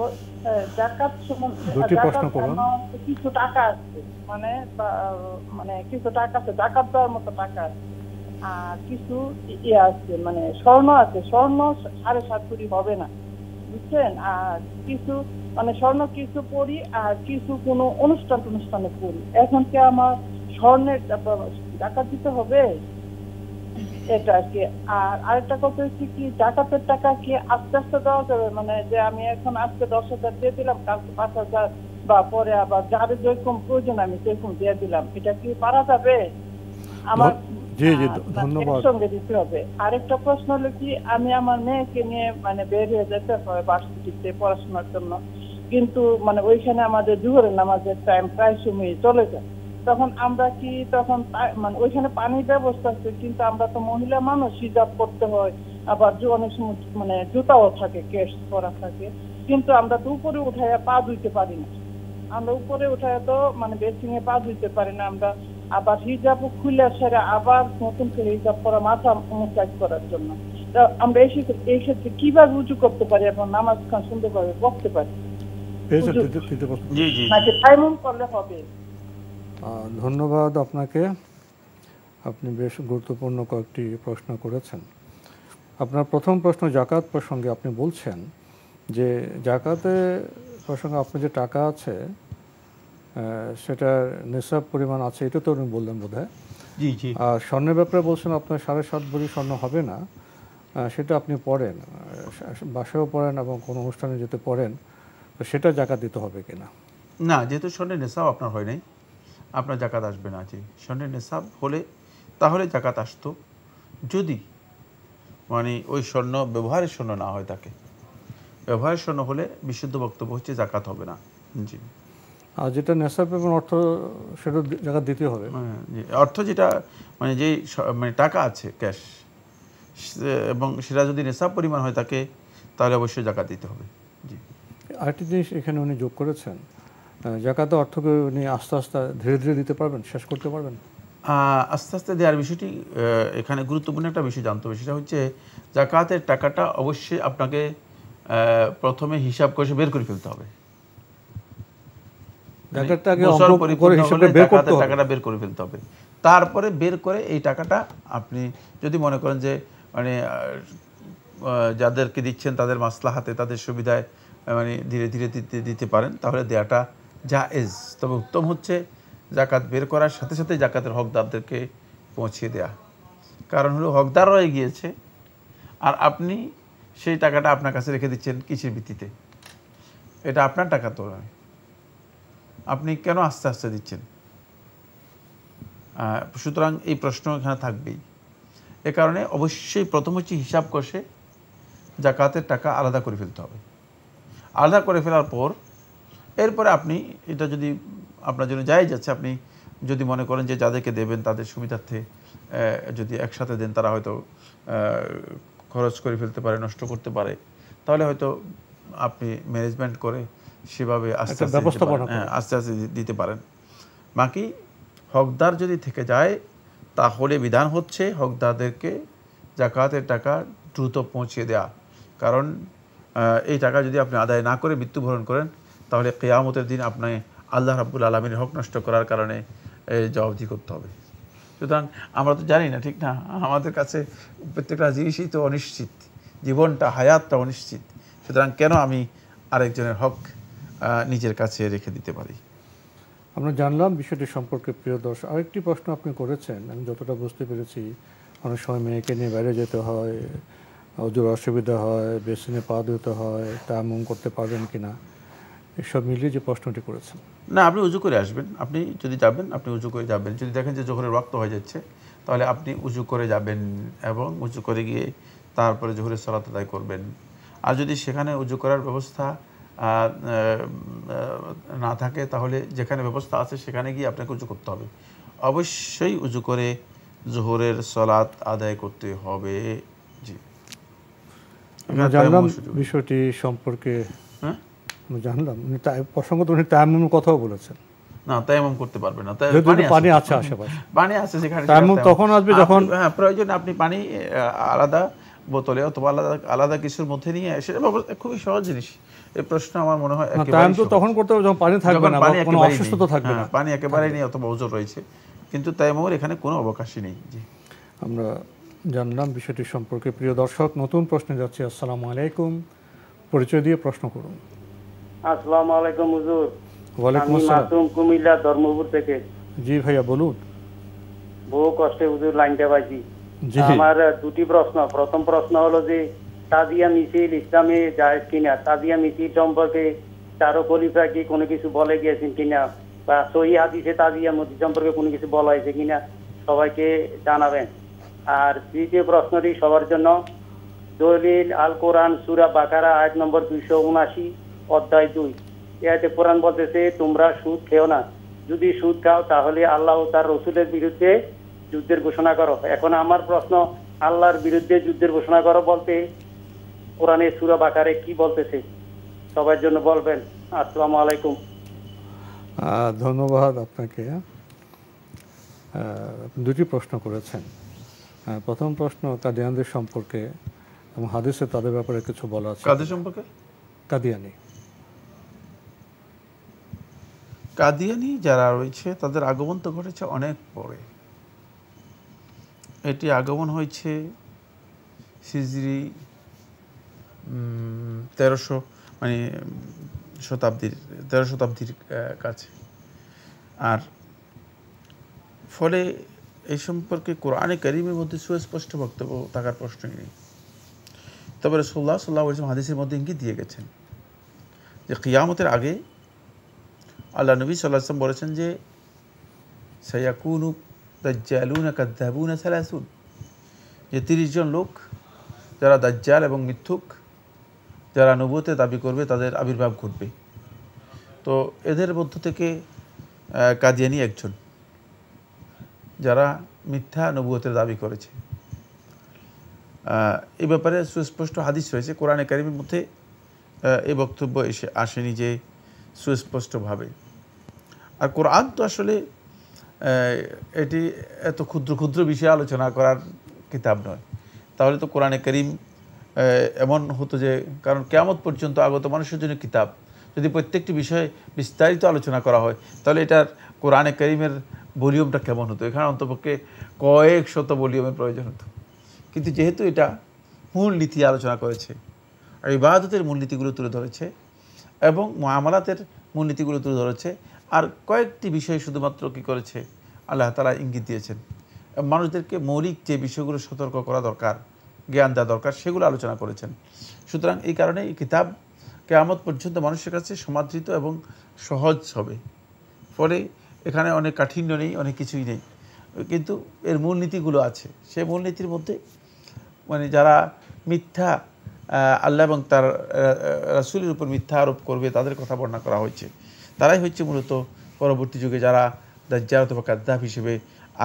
S10: যাকাত সম্বন্ধে
S2: 2টি প্রশ্ন করুন।
S10: কিছু টাকা আছে, মানে কিছু টাকা আছে, যাকাত দেওয়ার মতো টাকা আছে, আর কিছু ইয়ে আছে, মানে স্বর্ণ আছে। স্বর্ণ 7.5 ভরি হবে না, বুঝছেন? আর কিছু মানে স্বর্ণ কিছু পরি, আর কিছু কোনো অনুষ্ঠানে পরি। এখন কি আমার স্বর্ণের যাকাত দিতে হবে? এটা আর কি। আর আরেকটা কথা হচ্ছে কি, যাকাতের টাকা কি আস্তে আস্তে দেওয়া যাবে? মানে যে আমি এখন আজকে 10,000 দিয়ে দিলাম, কালকে 5,000, বা পরে আবার যার যেরকম প্রয়োজন আমি সেরকম দিয়ে দিলাম, এটা কি পারা যাবে? আমার
S2: জি জি, ধন্যবাদ।
S10: সঙ্গে দিতে হবে। আরেকটা প্রশ্ন হলো কি, আমি আমার মেয়েকে নিয়ে মানে বের হয়ে যেতে হয় ভার্সিটিতে পড়াশোনার জন্য, কিন্তু মানে ওইখানে আমাদের জোহরের নামাজের টাইম প্রায় সময় চলে যায়। তখন আমরা কি তখন মানে ওইখানে পানির ব্যবস্থা আছে, কিন্তু আমরা তো মহিলা মানুষ, হিজাব করতে হয়, আবার অনেক সময় মানে জুতাও থাকে, কেস করা থাকে, কিন্তু আমরা তো উপরে উঠাইয়া পা ধুইতে পারি না। আমরা উপরে উঠাইয়া তো মানে বেসিং এ পা ধুইতে পারি না। আমরা আবার হিজাব খুলে সেরে আবার নতুন করে হিজাব করা, মাথা মুখ করার জন্য আমরা এই ক্ষেত্রে কিভাবে রুজু করতে পারি এবং নামাজ খান সুন্দরভাবে পড়তে পারি? করলে হবে।
S2: ধন্যবাদ আপনাকে। আপনি বেশ গুরুত্বপূর্ণ কয়েকটি প্রশ্ন করেছেন। আপনার প্রথম প্রশ্ন যাকাত প্রসঙ্গে আপনি বলছেন যে যাকাতে প্রসঙ্গে আপনার যে টাকা আছে সেটার নিসাব পরিমাণ আছে, এটা তো উনি বললেন বোধহয়।
S3: জি জি।
S2: আর স্বর্ণের ব্যাপারে বলছেন আপনার 7.5 ভরি স্বর্ণ হবে না, সেটা আপনি পড়েন, বাসায়ও পড়েন এবং কোনো অনুষ্ঠানে যেতে পড়েন, তো সেটা জাকাত দিতে হবে কিনা?
S3: না, যেহেতু স্বর্ণের নেশাব আপনার হয় নাই, আপনার জাকাত আসবে না। যে স্বর্ণের নেশাব হলে তাহলে জাকাত আসতো, যদি মানে ওই স্বর্ণ ব্যবহারের স্বর্ণ না হয় থাকে। ব্যবহারের স্বর্ণ হলে বিশুদ্ধ বক্তব্য হচ্ছে জাকাত হবে না। জি।
S2: আর যেটা নেশাব এবং অর্থ, সেটা জাকাত দিতে হবে।
S3: অর্থ যেটা মানে যেই মানে টাকা আছে ক্যাশ, এবং সেটা যদি নেশাব পরিমাণ হয় থাকে তাহলে অবশ্যই জাকাত দিতে হবে। জি।
S2: আরেকটি জিনিস এখানে উনি যোগ করেছেন, জাকাতের অর্থকে উনি আস্তে আস্তে ধীরে ধীরে দিতে পারবেন, শেষ করতে পারবেন?
S3: আস্তে আস্তে দেওয়ার বিষয়টি এখানে গুরুত্বপূর্ণ একটা বিষয় জানতে হবে। সেটা হচ্ছে জাকাতের টাকাটা অবশ্যই আপনাকে প্রথমে হিসাব করে বের করে ফেলতে হবে। টাকাটা বের করে ফেলতে হবে, তারপরে বের করে এই টাকাটা আপনি যদি মনে করেন যে মানে যাদেরকে দিচ্ছেন তাদের মাসলাহাতে, তাদের সুবিধায় মানে ধীরে ধীরে দিতে পারেন, তাহলে দেওয়াটা জায়েজ। তবে উত্তম হচ্ছে জাকাত বের করার সাথে সাথে জাকাতের হকদারদেরকে পৌঁছিয়ে দেয়া। কারণ হলো হকদার রয়ে গিয়েছে আর আপনি সেই টাকাটা আপনার কাছে রেখে দিচ্ছেন কিসের ভিত্তিতে? এটা আপনার টাকা তো নয়, আপনি কেন আস্তে আস্তে দিচ্ছেন? সুতরাং এই প্রশ্ন এখানে থাকবেই। এ কারণে অবশ্যই প্রথম হচ্ছে হিসাব কষে জাকাতের টাকা আলাদা করে ফেলতে হবে। আলাদা করে ফেলার পর এরপরে আপনি এটা যদি আপনার জন্য জায়েজ আছে, আপনি যদি মনে করেন যে যাদেরকে দেবেন তাদের সুবিধার্থে যদি একসাথে দেন, তারা হয়তো খরচ করে ফেলতে পারে, নষ্ট করতে পারে, তাহলে হয়তো আপনি ম্যানেজমেন্ট করে সেভাবে আস্তে আস্তে দিতে পারেন। বাকি হকদার যদি থেকে যায় তাহলে বিধান হচ্ছে হকদারদেরকে জাকাতের টাকা দ্রুত পৌঁছিয়ে দেয়া। কারণ এই টাকা যদি আপনি আদায় না করে মৃত্যুবরণ করেন তাহলে কিয়ামতের দিন আপনি আল্লাহ রাব্বুল আলামিনের হক নষ্ট করার কারণে জবাবদিহি করতে হবে। সুতরাং আমরা তো জানি না, ঠিক না? আমাদের কাছে প্রত্যেকটা জিনিসই তো অনিশ্চিত, জীবনটা হায়াতটা অনিশ্চিত। সুতরাং কেন আমি আরেকজনের হক নিজের কাছে রেখে দিতে পারি?
S2: আমরা জানলাম বিষয়টি সম্পর্কে। প্রিয় দর্শক, আরেকটি প্রশ্ন আপনি করেছেন, আমি যতটা বুঝতে পেরেছি, অনেক সময় মেয়েকে নিয়ে বাইরে যেতে হয়, ওজোর অসুবিধা হয়, বেসিনে পা ধুতে হয়, তায়াম্মুম করতে পারবেন কিনা, এসব মিলিয়ে যে প্রশ্নটি করেছেন।
S3: না, আপনি উজু করে আসবেন। আপনি যদি যাবেন আপনি উজু করে যাবেন। যদি দেখেন যে জোহরের ওয়াক্ত হয়ে যাচ্ছে তাহলে আপনি উজু করে যাবেন এবং উজু করে গিয়ে তারপরে জোহরের সালাত আদায় করবেন। আর যদি সেখানে উজু করার ব্যবস্থা না থাকে তাহলে যেখানে ব্যবস্থা আছে সেখানে গিয়ে আপনাকে উজু করতে হবে। অবশ্যই উজু করে জোহরের সালাত আদায় করতে হবে। জি,
S2: আমরা জানলাম বিষয়টি সম্পর্কে। হ্যাঁ, আমি জানলাম প্রসঙ্গত উনি তায়াম্মুমের কথাও বলেছেন।
S3: না, তায়াম্মুম করতে পারবে না,
S2: পানি আছে আশেপাশে,
S3: পানি আছে সেখানে।
S2: তায়াম্মুম তখন আসবে যখন
S3: প্রয়োজন আপনি পানি আলাদা বোতলে অথবা আলাদা কিছুর মধ্যে নিয়ে এসে, খুবই সহজ জিনিস। এই প্রশ্ন আমার মনে হয়
S2: তখন করতে হবে যখন পানি থাকবে না, কোনো অসুস্থতা থাকবে না,
S3: পানি একেবারেই নেই অথবা ওজোর রয়েছে, কিন্তু তায়াম্মুমের এখানে কোনো অবকাশই নেই। জি,
S2: আমরা জানলাম বিষয়টি সম্পর্কে। প্রিয় দর্শক, নতুন প্রশ্নে যাচ্ছি। আসসালামু আলাইকুম, পরিচয় দিয়ে প্রশ্ন করুন।
S11: আসসালামু আলাইকুম হুজুর।
S2: ওয়ালাইকুম আসসালাম।
S11: আমি মাসুম, কুমিল্লা ধর্মপুর থেকে।
S2: জি ভাইয়া, বলুন।
S11: বহু কষ্টে হুজুর লাইনটা পাইছি। আমার দুটি প্রশ্ন। প্রথম প্রশ্ন হলো যে তাজিয়া মিছিল ইসলামে জায়েজ কিনা? তাজিয়া মিছিল সম্পর্কে চারো খলিফা কি কোনো কিছু বলে গিয়েছেন কিনা, বা সহিহ হাদিসে তাজিয়া মিছিল সম্পর্কে কোনো কিছু বলা হয়েছে কিনা, সবাইকে জানাবেন। আর দ্বিতীয় প্রশ্নটি সবার জন্য। দলিল আল কোরআন সূরা বাকারা আয়াত নম্বর 279 অধ্যায় 2, এতে কোরআন বলতেছে তোমরা সুদ খেও না, যদি সুদ খাও তাহলে আল্লাহ ও তার রসুলের বিরুদ্ধে যুদ্ধের ঘোষণা করো। এখন আমার প্রশ্ন, আল্লাহর বিরুদ্ধে যুদ্ধের ঘোষণা করো বলতে কোরআনের সূরা বাকারে কি বলতেছে? সবার জন্য বলবেন। আসসালামু আলাইকুম।
S2: ধন্যবাদ আপনাকে। দুটি প্রশ্ন করেছেন। প্রথম প্রশ্ন কাদিয়ানদের সম্পর্কে এবং হাদিসে তাদের ব্যাপারে কিছু বলা আছে।
S3: কাদের সম্পর্কে? কাদিয়ানি যারা রয়েছে তাদের আগমন তো ঘটেছে অনেক পরে। এটি আগমন হয়েছে হিজরি 1300 মানে শতাব্দীর কাছে। আর ফলে এই সম্পর্কে কোরআনে কারীমের মধ্যে সুস্পষ্ট বক্তব্য থাকার প্রশ্নই নেই। তবে রাসূলুল্লাহ সাল্লাল্লাহু আলাইহি ওয়াসাল্লাম হাদিসের মধ্যে ইঙ্গিত দিয়ে গেছেন যে কিয়ামতের আগে আল্লাহ নবী সাল্লাল্লাহু আলাইহি ওয়াসাল্লাম বলেছেন যে সায়াকুনু দাজ্জালুনা কাযযাবুনা সালাসুন, যে 30 জন লোক যারা দাজ্জাল এবং মিথ্যুক, যারা নবুয়তের দাবি করবে, তাদের আবির্ভাব ঘটবে। তো এদের মধ্য থেকে কাদিয়ানী একজন, যারা মিথ্যা নবুয়তের দাবি করেছে। এই ব্যাপারে সুস্পষ্ট হাদিস রয়েছে, কোরআনে কারিমের মধ্যে এই বক্তব্য আসেনি যে সুস্পষ্টভাবে। আর কোরআন তো আসলে এটি এত ক্ষুদ্র ক্ষুদ্র বিষয়ে আলোচনা করার কিতাব নয়। তাহলে তো কোরআনে কারিম এমন হতো যে, কারণ কিয়ামত পর্যন্ত আগত মানুষের জন্য কিতাব, যদি প্রত্যেকটি বিষয়ে বিস্তারিত আলোচনা করা হয় তাহলে এটার কোরআনে কারিমের ভলিউমটা কেমন হতো? এখানে অন্তপক্ষে কয়েক শত ভলিউমের প্রয়োজন হতো। কিন্তু যেহেতু এটা মূলনীতি আলোচনা করেছে, আর ইবাদতের মূলনীতিগুলো তুলে ধরেছে এবং মুআমালাতের মূলনীতিগুলো তুলে ধরেছে, আর কয়েকটি বিষয় শুধুমাত্র কি করেছে আল্লাহ তাআলা ইঙ্গিত দিয়েছেন, মানুষদেরকে মৌলিক যে বিষয়গুলো সতর্ক করা দরকার, জ্ঞান দেওয়া দরকার, সেগুলো আলোচনা করেছেন। সুতরাং এই কারণে এই কিতাব কিয়ামত পর্যন্ত মানুষের কাছে সমাদৃত এবং সহজ হবে। ফলে এখানে অনেক কাঠিন্য নেই, অনেক কিছুই নেই, কিন্তু এর মূলনীতিগুলো আছে। সেই মূলনীতির মধ্যে মানে যারা মিথ্যা আল্লাহ এবং তার রাসূলের উপর মিথ্যা আরোপ করবে, তাদের কথা বর্ণনা করা হয়েছে। তারাই হচ্ছে মূলত পরবর্তী যুগে যারা দাজ্জাল অথবা কাযযাব হিসেবে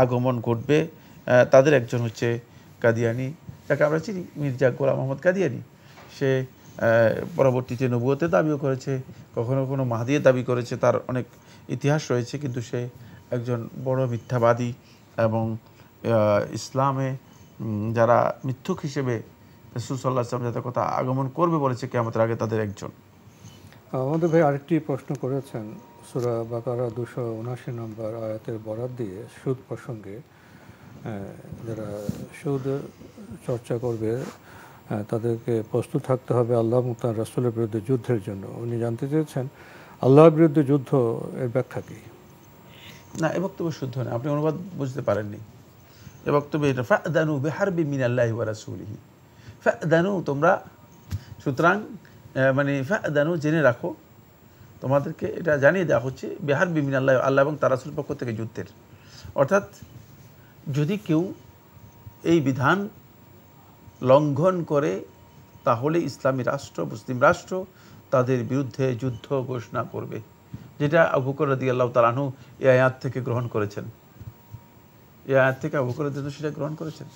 S3: আগমন ঘটবে, তাদের একজন হচ্ছে কাদিয়ানী, যাকে আমরা চিনি মির্জা গোলাম মোহাম্মদ কাদিয়ানী। সে পরবর্তীতে নবুয়তের দাবিও করেছে, কখনো কখনো মাহদির দাবি করেছে, তার অনেক ইতিহাস রয়েছে, কিন্তু সে একজন বড় মিথ্যাবাদী এবং ইসলামে যারা মিথ্যুক হিসেবে রাসূল সাল্লাল্লাহু আলাইহি ওয়াসাল্লাম যাদের কথা আগমন করবে বলেছে কিয়ামতের আগে, তাদের একজন।
S2: আমাদের ভাই আরেকটি প্রশ্ন করেছেন, সূরা বাকারা 279 নম্বর আয়াতের বরাত দিয়ে সুদ প্রসঙ্গে, যারা সুদ চর্চা করবে তাদেরকে প্রস্তুত থাকতে হবে আল্লাহ এবং তার রাসূলের বিরুদ্ধে যুদ্ধের জন্য। উনি জানতে চেয়েছেন আল্লাহর বিরুদ্ধে যুদ্ধ এর ব্যাখ্যা কী?
S3: না, এ বক্তব্য শুদ্ধ না, আপনি অনুবাদ বুঝতে পারেননি। এ বক্তব্য এটা, ফা'দানু বিহারবিন মিনাল্লাহি ওয়া রাসূলিহি। ফা'দানু, তোমরা, সুতরাং মানে ফা'দানু জেনে রাখো, তোমাদেরকে এটা জানিয়ে দেওয়া হচ্ছে বিহারবিন মিনাল্লাহি, আল্লাহ এবং তার রাসূলের পক্ষ থেকে যুদ্ধের। অর্থাৎ যদি কেউ এই বিধান লঙ্ঘন করে তাহলে ইসলামী রাষ্ট্র, মুসলিম রাষ্ট্র তাদের বিরুদ্ধে যুদ্ধ ঘোষণা করবে, যেটা আবু বকর রাদিয়াল্লাহু তাআলা আনহু এই আয়াত থেকে গ্রহণ করেছেন। এই আয়াত থেকে আবু বকর রাদিয়াল্লাহু সেটা গ্রহণ করেছেন।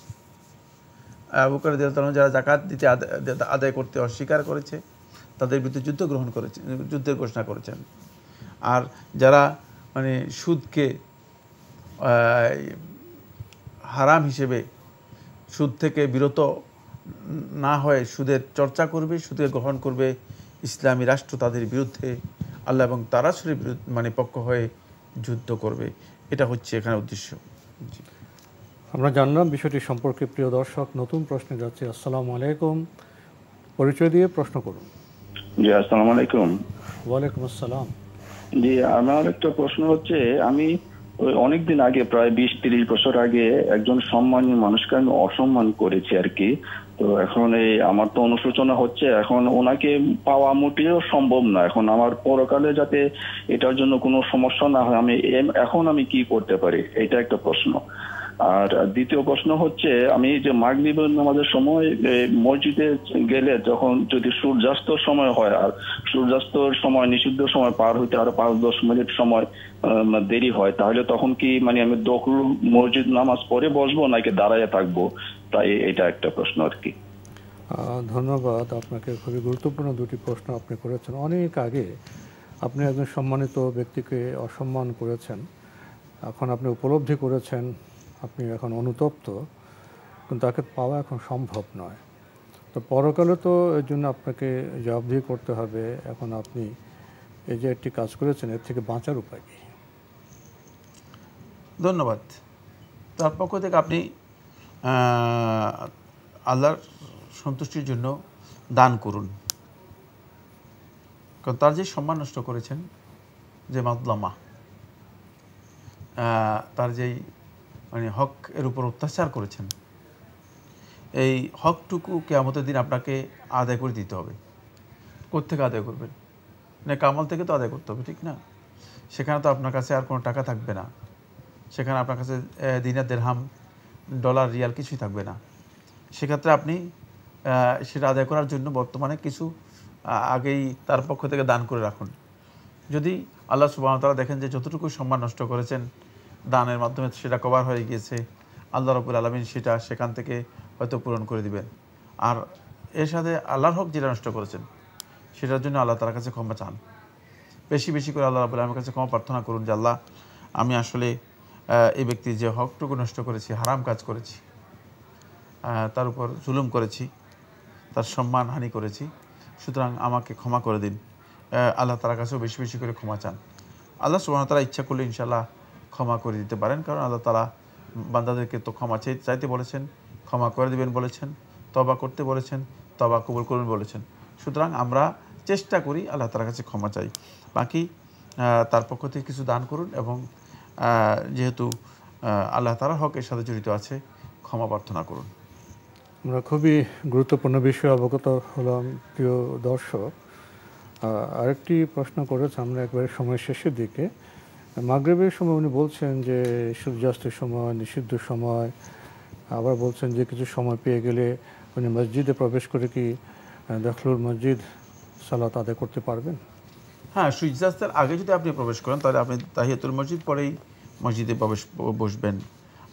S3: আবু বকর রাদিয়াল্লাহু তাআলা যারা যাকাত দিতে আদায় করতে অস্বীকার করেছে তাদের বিরুদ্ধে যুদ্ধ গ্রহণ করেছে, যুদ্ধের ঘোষণা করেছেন। আর যারা মানে সুদকে হারাম হিসেবে, সুদ থেকে বিরত না হয়ে সুদের চর্চা করবে, সুদের গ্রহণ করবে, ইসলামী রাষ্ট্র তাদের বিরুদ্ধে আল্লাহ এবং তার রাসূলের বিরুদ্ধে মানে পক্ষ হয়ে যুদ্ধ করবে, এটা হচ্ছে এখানে উদ্দেশ্য।
S2: আমরা জানলাম বিষয়টি সম্পর্কে। প্রিয় দর্শক, নতুন প্রশ্নে যাচ্ছে। আসসালামু আলাইকুম, পরিচয় দিয়ে প্রশ্ন করুন।
S6: জি, আসসালামু আলাইকুম।
S2: ওয়ালাইকুম আসসালাম।
S6: জি, আমার একটা প্রশ্ন হচ্ছে, আমি অনেকদিন আগে, প্রায় 20-30 বছর আগে একজন সম্মানীয় মানুষকে আমি অসম্মান করেছি আর কি। তো এখন এই আমার তো অনুশোচনা হচ্ছে, এখন ওনাকে পাওয়া মোটেও সম্ভব না। এখন আমার পরকালে যাতে এটার জন্য কোনো সমস্যা না হয়, এখন আমি কি করতে পারি, এটা একটা প্রশ্ন। আর দ্বিতীয় প্রশ্ন হচ্ছে, আমি যে মাগরিবের নামাজের সময় মসজিদে গেলে যখন যদি সূর্যাস্তর সময় হয়, আর সূর্যাস্তর সময় নিষিদ্ধ সময় পার হইতে আরো 5-10 মিনিট সময় দেরি হয়, তাহলে তখন কি মানে আমি দখল মসজিদ নামাজ পড়ে বসবো নাকি দাঁড়ায় থাকবো? তাই এটা একটা প্রশ্ন আর কি।
S2: ধন্যবাদ আপনাকে। খুবই গুরুত্বপূর্ণ দুটি প্রশ্ন আপনি করেছেন। অনেক আগে আপনি একজন সম্মানিত ব্যক্তিকে অসম্মান করেছেন, এখন আপনি উপলব্ধি করেছেন, আপনি এখন অনুতপ্ত, কিন্তু তাকে পাওয়া এখন সম্ভব নয়। তো পরকালে তো এর জন্য আপনাকে জবাবদিহি করতে হবে। এখন আপনি এই যে একটি কাজ করেছেন, এর থেকে বাঁচার উপায় কী?
S3: ধন্যবাদ। তার পক্ষ থেকে আপনি আল্লাহর সন্তুষ্টির জন্য দান করুন, কারণ তার যে সম্মান নষ্ট করেছেন, যে মাদলামা, তার যেই মানে হক এর উপর অত্যাচার করেছেন, এই হকটুকু কিয়ামতের দিন আপনাকে আদায় করে দিতে হবে। কোত্থেকে আদায় করবেন? না কামাল থেকে তো আদায় করতে হবে, ঠিক না? সেখানে তো আপনার কাছে আর কোনো টাকা থাকবে না, সেখানে আপনার কাছে দিনার দিরহাম ডলার রিয়াল কিছুই থাকবে না। সেক্ষেত্রে আপনি সেটা আদায় করার জন্য বর্তমানে কিছু আগেই তার পক্ষ থেকে দান করে রাখুন। যদি আল্লাহ সুবহানাহু ওয়া তাআলা দেখেন যে যতটুকু সম্মান নষ্ট করেছেন দানের মাধ্যমে সেটা কভার হয়ে গিয়েছে, আল্লাহ রাব্বুল আলামিন সেটা সেখান থেকে হয়তো পূরণ করে দিবেন। আর এর সাথে আল্লাহর হক যেটা নষ্ট করেছেন সেটার জন্য আল্লাহ তাআলার কাছে ক্ষমা চান। বেশি বেশি করে আল্লাহ রাব্বুল আলামিনের কাছে ক্ষমা প্রার্থনা করুন যে আল্লাহ, আমি আসলে এই ব্যক্তির যে হকটুকু নষ্ট করেছি, হারাম কাজ করেছি, তার উপর জুলুম করেছি, তার সম্মান হানি করেছি, সুতরাং আমাকে ক্ষমা করে দিন। আল্লাহ তাআলার কাছেও বেশি বেশি করে ক্ষমা চান। আল্লাহ সুবহানাহু ওয়া তাআলা ইচ্ছা করলে ইনশাআল্লাহ ক্ষমা করে দিতে পারেন, কারণ আল্লাহ তাআলা বান্দাদেরকে তো ক্ষমা চাইতে বলেছেন, ক্ষমা করে দিবেন বলেছেন, তওবা করতে বলেছেন, তওবা কবুল করবেন বলেছেন। সুতরাং আমরা চেষ্টা করি আল্লাহ তাআলার কাছে ক্ষমা চাই, বাকি তার পক্ষ থেকে কিছু দান করুন এবং যেহেতু আল্লাহ তাআলার হকের সাথে জড়িত আছে ক্ষমা প্রার্থনা করুন।
S2: আমরা খুবই গুরুত্বপূর্ণ বিষয়ে অবগত হলাম প্রিয় দর্শক। আরেকটি প্রশ্ন করেছে আমরা একবারে সময় শেষের দিকে। মাগরিবের সময় উনি বলছেন যে সূর্যাস্তের সময় নিষিদ্ধ সময়, আবার বলছেন যে কিছু সময় পেয়ে গেলে উনি মসজিদে প্রবেশ করে কি দাখলুল মসজিদ সালাত আদায় করতে পারবেন?
S3: হ্যাঁ, সূর্যাস্তের আগে যদি আপনি প্রবেশ করেন তাহলে আপনি তাহিয়াতুল মসজিদ পরেই মসজিদে বসবেন।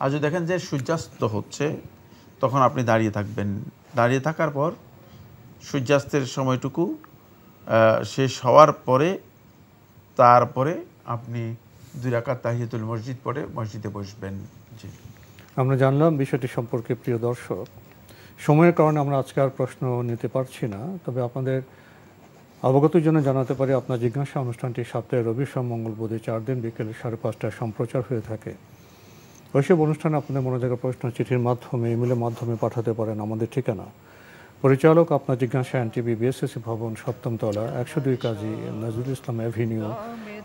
S3: আর যদি দেখেন যে সূর্যাস্ত হচ্ছে তখন আপনি দাঁড়িয়ে থাকবেন। দাঁড়িয়ে থাকার পর সূর্যাস্তের সময়টুকু শেষ হওয়ার পরে তারপরে আপনি 2 রাকাত তাহিয়াতুল মসজিদ পড়ে মসজিদে বসবেন। জি,
S2: আমরা জানলাম বিষয়টি সম্পর্কে প্রিয় দর্শক। সময়ের কারণে আমরা আজকে আর প্রশ্ন নিতে পারছি না, তবে আপনাদের অবগতির জন্য জানাতে পারি আপনার জিজ্ঞাসা অনুষ্ঠানটি সপ্তাহে রবি সোম মঙ্গল বুধে 4 দিন বিকেল 5:30টায় সম্প্রচার হয়ে থাকে। ওইসব অনুষ্ঠানে আপনাদের মনোযোগের প্রশ্ন চিঠির মাধ্যমে, ইমেলের মাধ্যমে পাঠাতে পারেন আমাদের ঠিকানা পরিচালক আপনার জিজ্ঞাসা এনটিভি বিএসএসসি ভবন 7ম তলা 102 কাজী নজরুল ইসলাম অ্যাভিনিউ,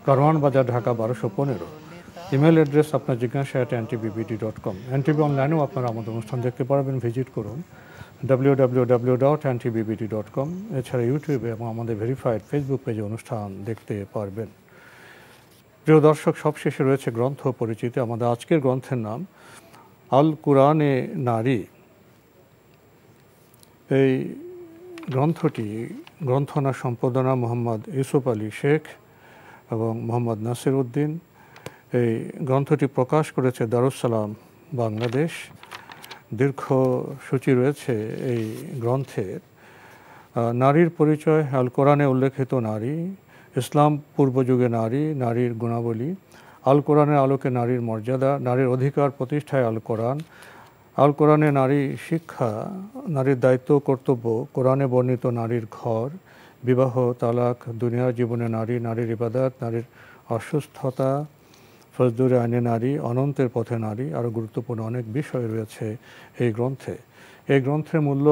S2: কারওয়ান বাজার, ঢাকা 1215। ইমেল অ্যাড্রেস আপনার জিজ্ঞাসা @ntvbd.com। এনটিভি অনলাইনেও আপনারা আমাদের অনুষ্ঠান দেখতে পারবেন, ভিজিট করুন www.ntvbd.com। এছাড়া ইউটিউবে এবং আমাদের ভেরিফাইড ফেসবুক পেজে অনুষ্ঠান দেখতে পারবেন। প্রিয় দর্শক, সবশেষে রয়েছে গ্রন্থ পরিচিতি। আমাদের আজকের গ্রন্থের নাম আল কুরআনে নারী। এই গ্রন্থটি গ্রন্থনা সম্পাদনা মোহাম্মদ ইউসুফ আলী শেখ এবং মোহাম্মদ নাসির উদ্দিন। এই গ্রন্থটি প্রকাশ করেছে দারুস সালাম বাংলাদেশ। দীর্ঘ সূচি রয়েছে এই গ্রন্থের। নারীর পরিচয়, আল কোরআনে উল্লেখিত নারী, ইসলাম পূর্বযুগে নারী, নারীর গুণাবলী, আল কোরআনের আলোকে নারীর মর্যাদা, নারীর অধিকার প্রতিষ্ঠায় আল কোরআন, আল কোরআনে নারী শিক্ষা, নারীর দায়িত্ব কর্তব্য, কোরআনে বর্ণিত নারীর ঘর, বিবাহ, তালাক, দুনিয়ার জীবনে নারী, নারীর ইবাদত, নারীর অসুস্থতা, ফজদুরে আইনে নারী, অনন্তের পথে নারী, আরও গুরুত্বপূর্ণ অনেক বিষয় রয়েছে এই গ্রন্থে। এই গ্রন্থের মূল্য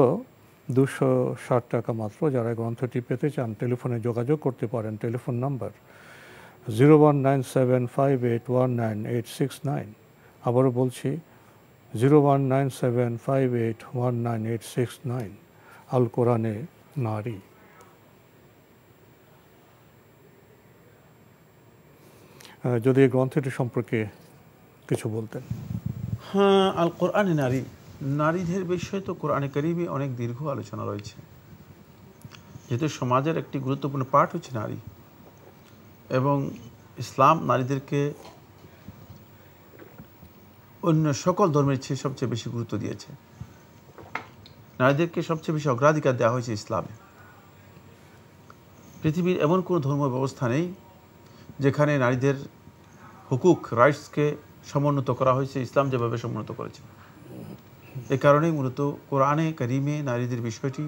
S2: 260 টাকা মাত্র। যারা গ্রন্থটি পেতে চান টেলিফোনে যোগাযোগ করতে পারেন। Telephone number 019758196869। আবারও বলছি 019758196869। আল কোরআনে নারী। যদি এই গ্রন্থটি সম্পর্কে কিছু বলতেন।
S3: হ্যাঁ, আল কোরআনে নারী, নারীদের বিষয়ে তো কোরআনে কারিমে অনেক দীর্ঘ আলোচনা রয়েছে। যেহেতু সমাজের একটি গুরুত্বপূর্ণ পার্ট হচ্ছে নারী, এবং ইসলাম নারীদেরকে অন্য সকল ধর্মের চেয়ে সবচেয়ে বেশি গুরুত্ব দিয়েছে। নারীদেরকে সবচেয়ে বেশি অগ্রাধিকার দেওয়া হয়েছে ইসলামে। পৃথিবীর এমন কোনো ধর্ম ব্যবস্থা নেই যেখানে নারীদের হুকুক, রাইটসকে সমুন্নত করা হয়েছে ইসলাম যেভাবে সমুন্নত করেছে। এ কারণেই মূলত কোরআনে কারিমে নারীদের বিষয়টি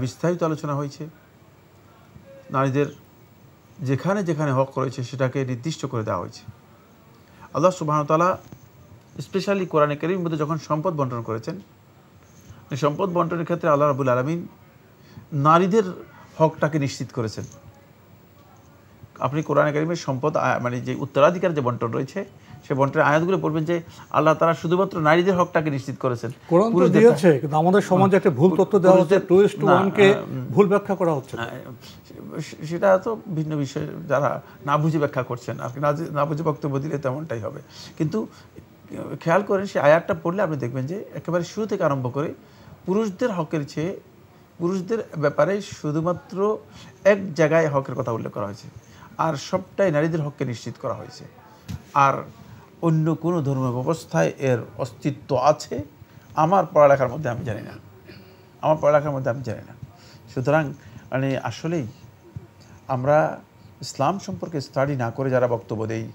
S3: বিস্তারিত আলোচনা হয়েছে। নারীদের যেখানে যেখানে হক রয়েছে সেটাকে নির্দিষ্ট করে দেওয়া হয়েছে। আল্লাহ সুবহানাহু ওয়া তাআলা স্পেশালি কোরআনে কারিমের মধ্যে যখন সম্পদ বন্টন করেছেন, এই সম্পদ বন্টনের ক্ষেত্রে আল্লাহ রাব্বুল আলামিন নারীদের হকটাকে নিশ্চিত করেছেন। আপনি কোরআনে কারিমের সম্পদ মানে যে উত্তরাধিকার যে বন্টন রয়েছে সে বন্টনের আয়াতগুলো পড়বেন যে আল্লাহ তাআলা শুধুমাত্র নারীদের হকটাকে নিশ্চিত করেছেন।
S2: কোরআন তো দিয়েছে, কিন্তু আমাদের সমাজে একটা ভুল তথ্য দেওয়া হচ্ছে, 2:1 কে ভুল ব্যাখ্যা করা হচ্ছে।
S3: সেটা তো ভিন্ন বিষয়, যারা না বুঝে ব্যাখ্যা করছেন আর না বুঝে বক্তব্য দিলে তেমনটাই হবে। কিন্তু খেয়াল করেন সেই আয়াতটা পড়লে আপনি দেখবেন যে একেবারে শুরু থেকে আরম্ভ করে পুরুষদের হকের চেয়ে পুরুষদের ব্যাপারে শুধুমাত্র এক জায়গায় হকের কথা উল্লেখ করা হয়েছে, আর সবটাই নারীদের হককে নিশ্চিত করা হয়েছে। আর অন্য কোনো ধর্ম ব্যবস্থায় এর অস্তিত্ব আছে আমার পড়ালেখার মধ্যে আমি জানি না, সুতরাং মানে আসলেই আমরা ইসলাম সম্পর্কে স্টাডি না করে যারা বক্তব্য দেই,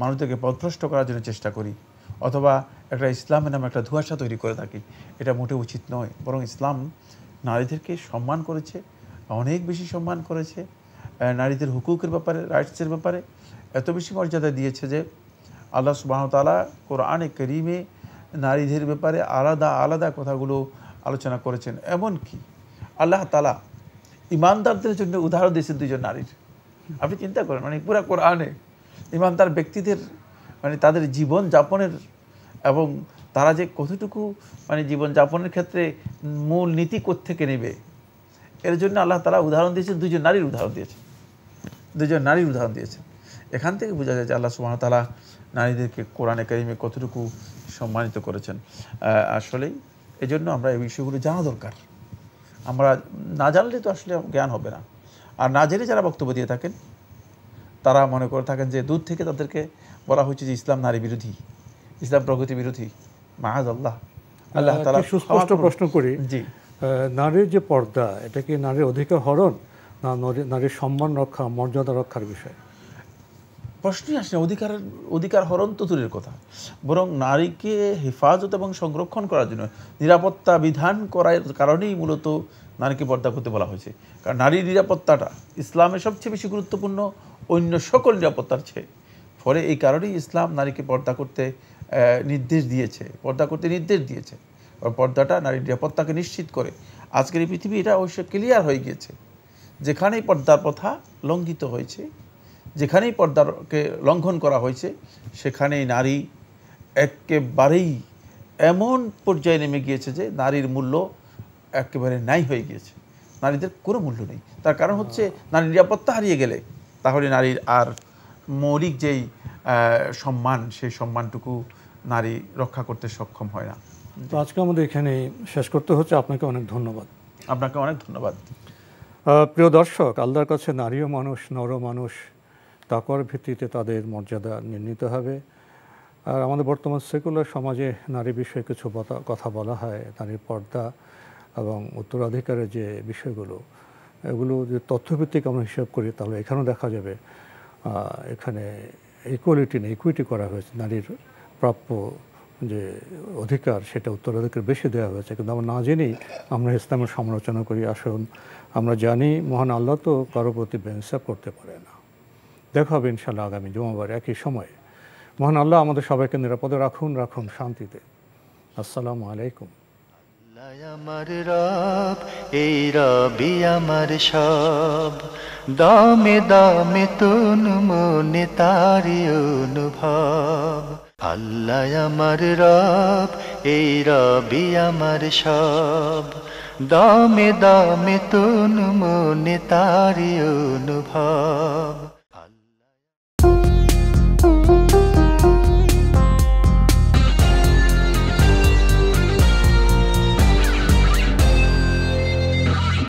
S3: মানুষদেরকে পথভ্রষ্ট করার জন্য চেষ্টা করি, অথবা একটা ইসলামের নামে একটা ধোঁয়াশা তৈরি করে থাকি, এটা মোটেও উচিত নয়। বরং ইসলাম নারীদেরকে সম্মান করেছে, অনেক বেশি সম্মান করেছে। নারীদের হুকুকের ব্যাপারে, রাইটসের ব্যাপারে এত বেশি মর্যাদা দিয়েছে যে আল্লাহ সুবহানাহু ওয়া তাআলা কোরআনে কারীমে নারীদের ব্যাপারে আলাদা আলাদা কথাগুলো আলোচনা করেছেন। এমনকি আল্লাহ তাআলা ইমানদারদের জন্য উদাহরণ দিয়েছেন দুইজন নারীর। আপনি চিন্তা করেন, মানে পুরো কোরআনে ইমানদার ব্যক্তিদের মানে তাদের জীবন যাপনের এবং তারা যে কতটুকু মানে জীবন যাপনের ক্ষেত্রে মূল নীতি কোত্থেকে নেবে, এর জন্য আল্লাহ তাআলা উদাহরণ দিয়েছেন, দুইজন নারীর উদাহরণ দিয়েছেন। এখান থেকে বোঝা যায় যে আল্লাহ সুবহানাহু ওয়া তাআলা নারীদেরকে কোরআনে কারীমে কতটুকু সম্মানিত করেছেন। আসলেই এই জন্য আমরা এই বিষয়গুলো জানা দরকার। আমরা না জানলে তো আসলে জ্ঞান হবে না। আর না জেনে যারা বক্তব্য দিয়ে থাকেন তারা মনে করে থাকেন যে দূর থেকে তাদেরকে বলা হচ্ছে যে ইসলাম নারী বিরোধী, ইসলাম প্রগতি বিরোধী। মাআযাল্লাহ। আল্লাহ তাআলা
S2: সুস্পষ্ট প্রশ্ন করি,
S3: জি,
S2: নারীর যে পর্দা, এটা কি নারীর অধিকার হরণ না নারীর সম্মান রক্ষা, মর্যাদা রক্ষার বিষয়?
S3: প্রশ্নই আসে। অধিকার হরণ তো দূরের কথা, বরং নারীকে হেফাজত এবং সংরক্ষণ করার জন্য নিরাপত্তা বিধান করার কারণেই মূলত নারীকে পর্দা করতে বলা হয়েছে। কারণ নারীর নিরাপত্তাটা ইসলামের সবচেয়ে বেশি গুরুত্বপূর্ণ অন্য সকল নিরাপত্তার চেয়ে। ফলে এই কারণেই ইসলাম নারীকে পর্দা করতে নির্দেশ দিয়েছে। পর্দাটা নারীর নিরাপত্তাকে নিশ্চিত করে। আজকের এই পৃথিবী এটা অবশ্যই ক্লিয়ার হয়ে গিয়েছে। যেখানেই পর্দার প্রথা লঙ্ঘিত হয়েছে, যেখানেই পর্দাকে লঙ্ঘন করা হয়েছে, সেখানেই নারী একেবারেই এমন পর্যায়ে নেমে গিয়েছে যে নারীর মূল্য একেবারে নাই হয়ে গিয়েছে। নারীদের কোনো মূল্য নেই। তার কারণ হচ্ছে নারীর নিরাপত্তা হারিয়ে গেলে তাহলে নারীর আর মৌলিক যেই সম্মান, সেই সম্মানটুকু নারী রক্ষা করতে সক্ষম হয় না।
S2: তো আজকে আমাদের এখানে শেষ করতে হচ্ছে। আপনাকে অনেক ধন্যবাদ।
S3: আপনাকে অনেক ধন্যবাদ।
S2: প্রিয় দর্শক, আল্লাহর কাছে নারীও মানুষ, নরও মানুষ, তাকওয়ার ভিত্তিতে তাদের মর্যাদা নির্ণীত হবে। আর আমাদের বর্তমান সেকুলার সমাজে নারী বিষয়ে কিছু কথা বলা হয়, নারীর পর্দা এবং উত্তরাধিকারের যে বিষয়গুলো, এগুলো যে তথ্যভিত্তিক আমরা হিসাব করি তাহলে এখানেও দেখা যাবে এখানে ইকুইটি করা হয়েছে। নারীর প্রাপ্য যে অধিকার সেটা উত্তরাধিকার বেশি দেওয়া হয়েছে, কিন্তু আমরা না জেনেই আমরা ইসলামের সমালোচনা করি। আসুন আমরা জানি মহান আল্লাহ তো কারো প্রতি বেইনসাফ করতে পারে না। দেখা হবে ইনশাআল্লাহ আগামী জুমাবার একই সময়ে। মহান আল্লাহ আমাদের সবাইকে নিরাপদে রাখুন শান্তিতে। আসসালামু আলাইকুম।
S1: আমার রব, এই রবি আমার সব, দামে দামে তুন মনে তারি অনুভব। আল্লাহ আমার রব, এই রবি আমার সব, দামে দামে তুন মনে তারি অনুভব।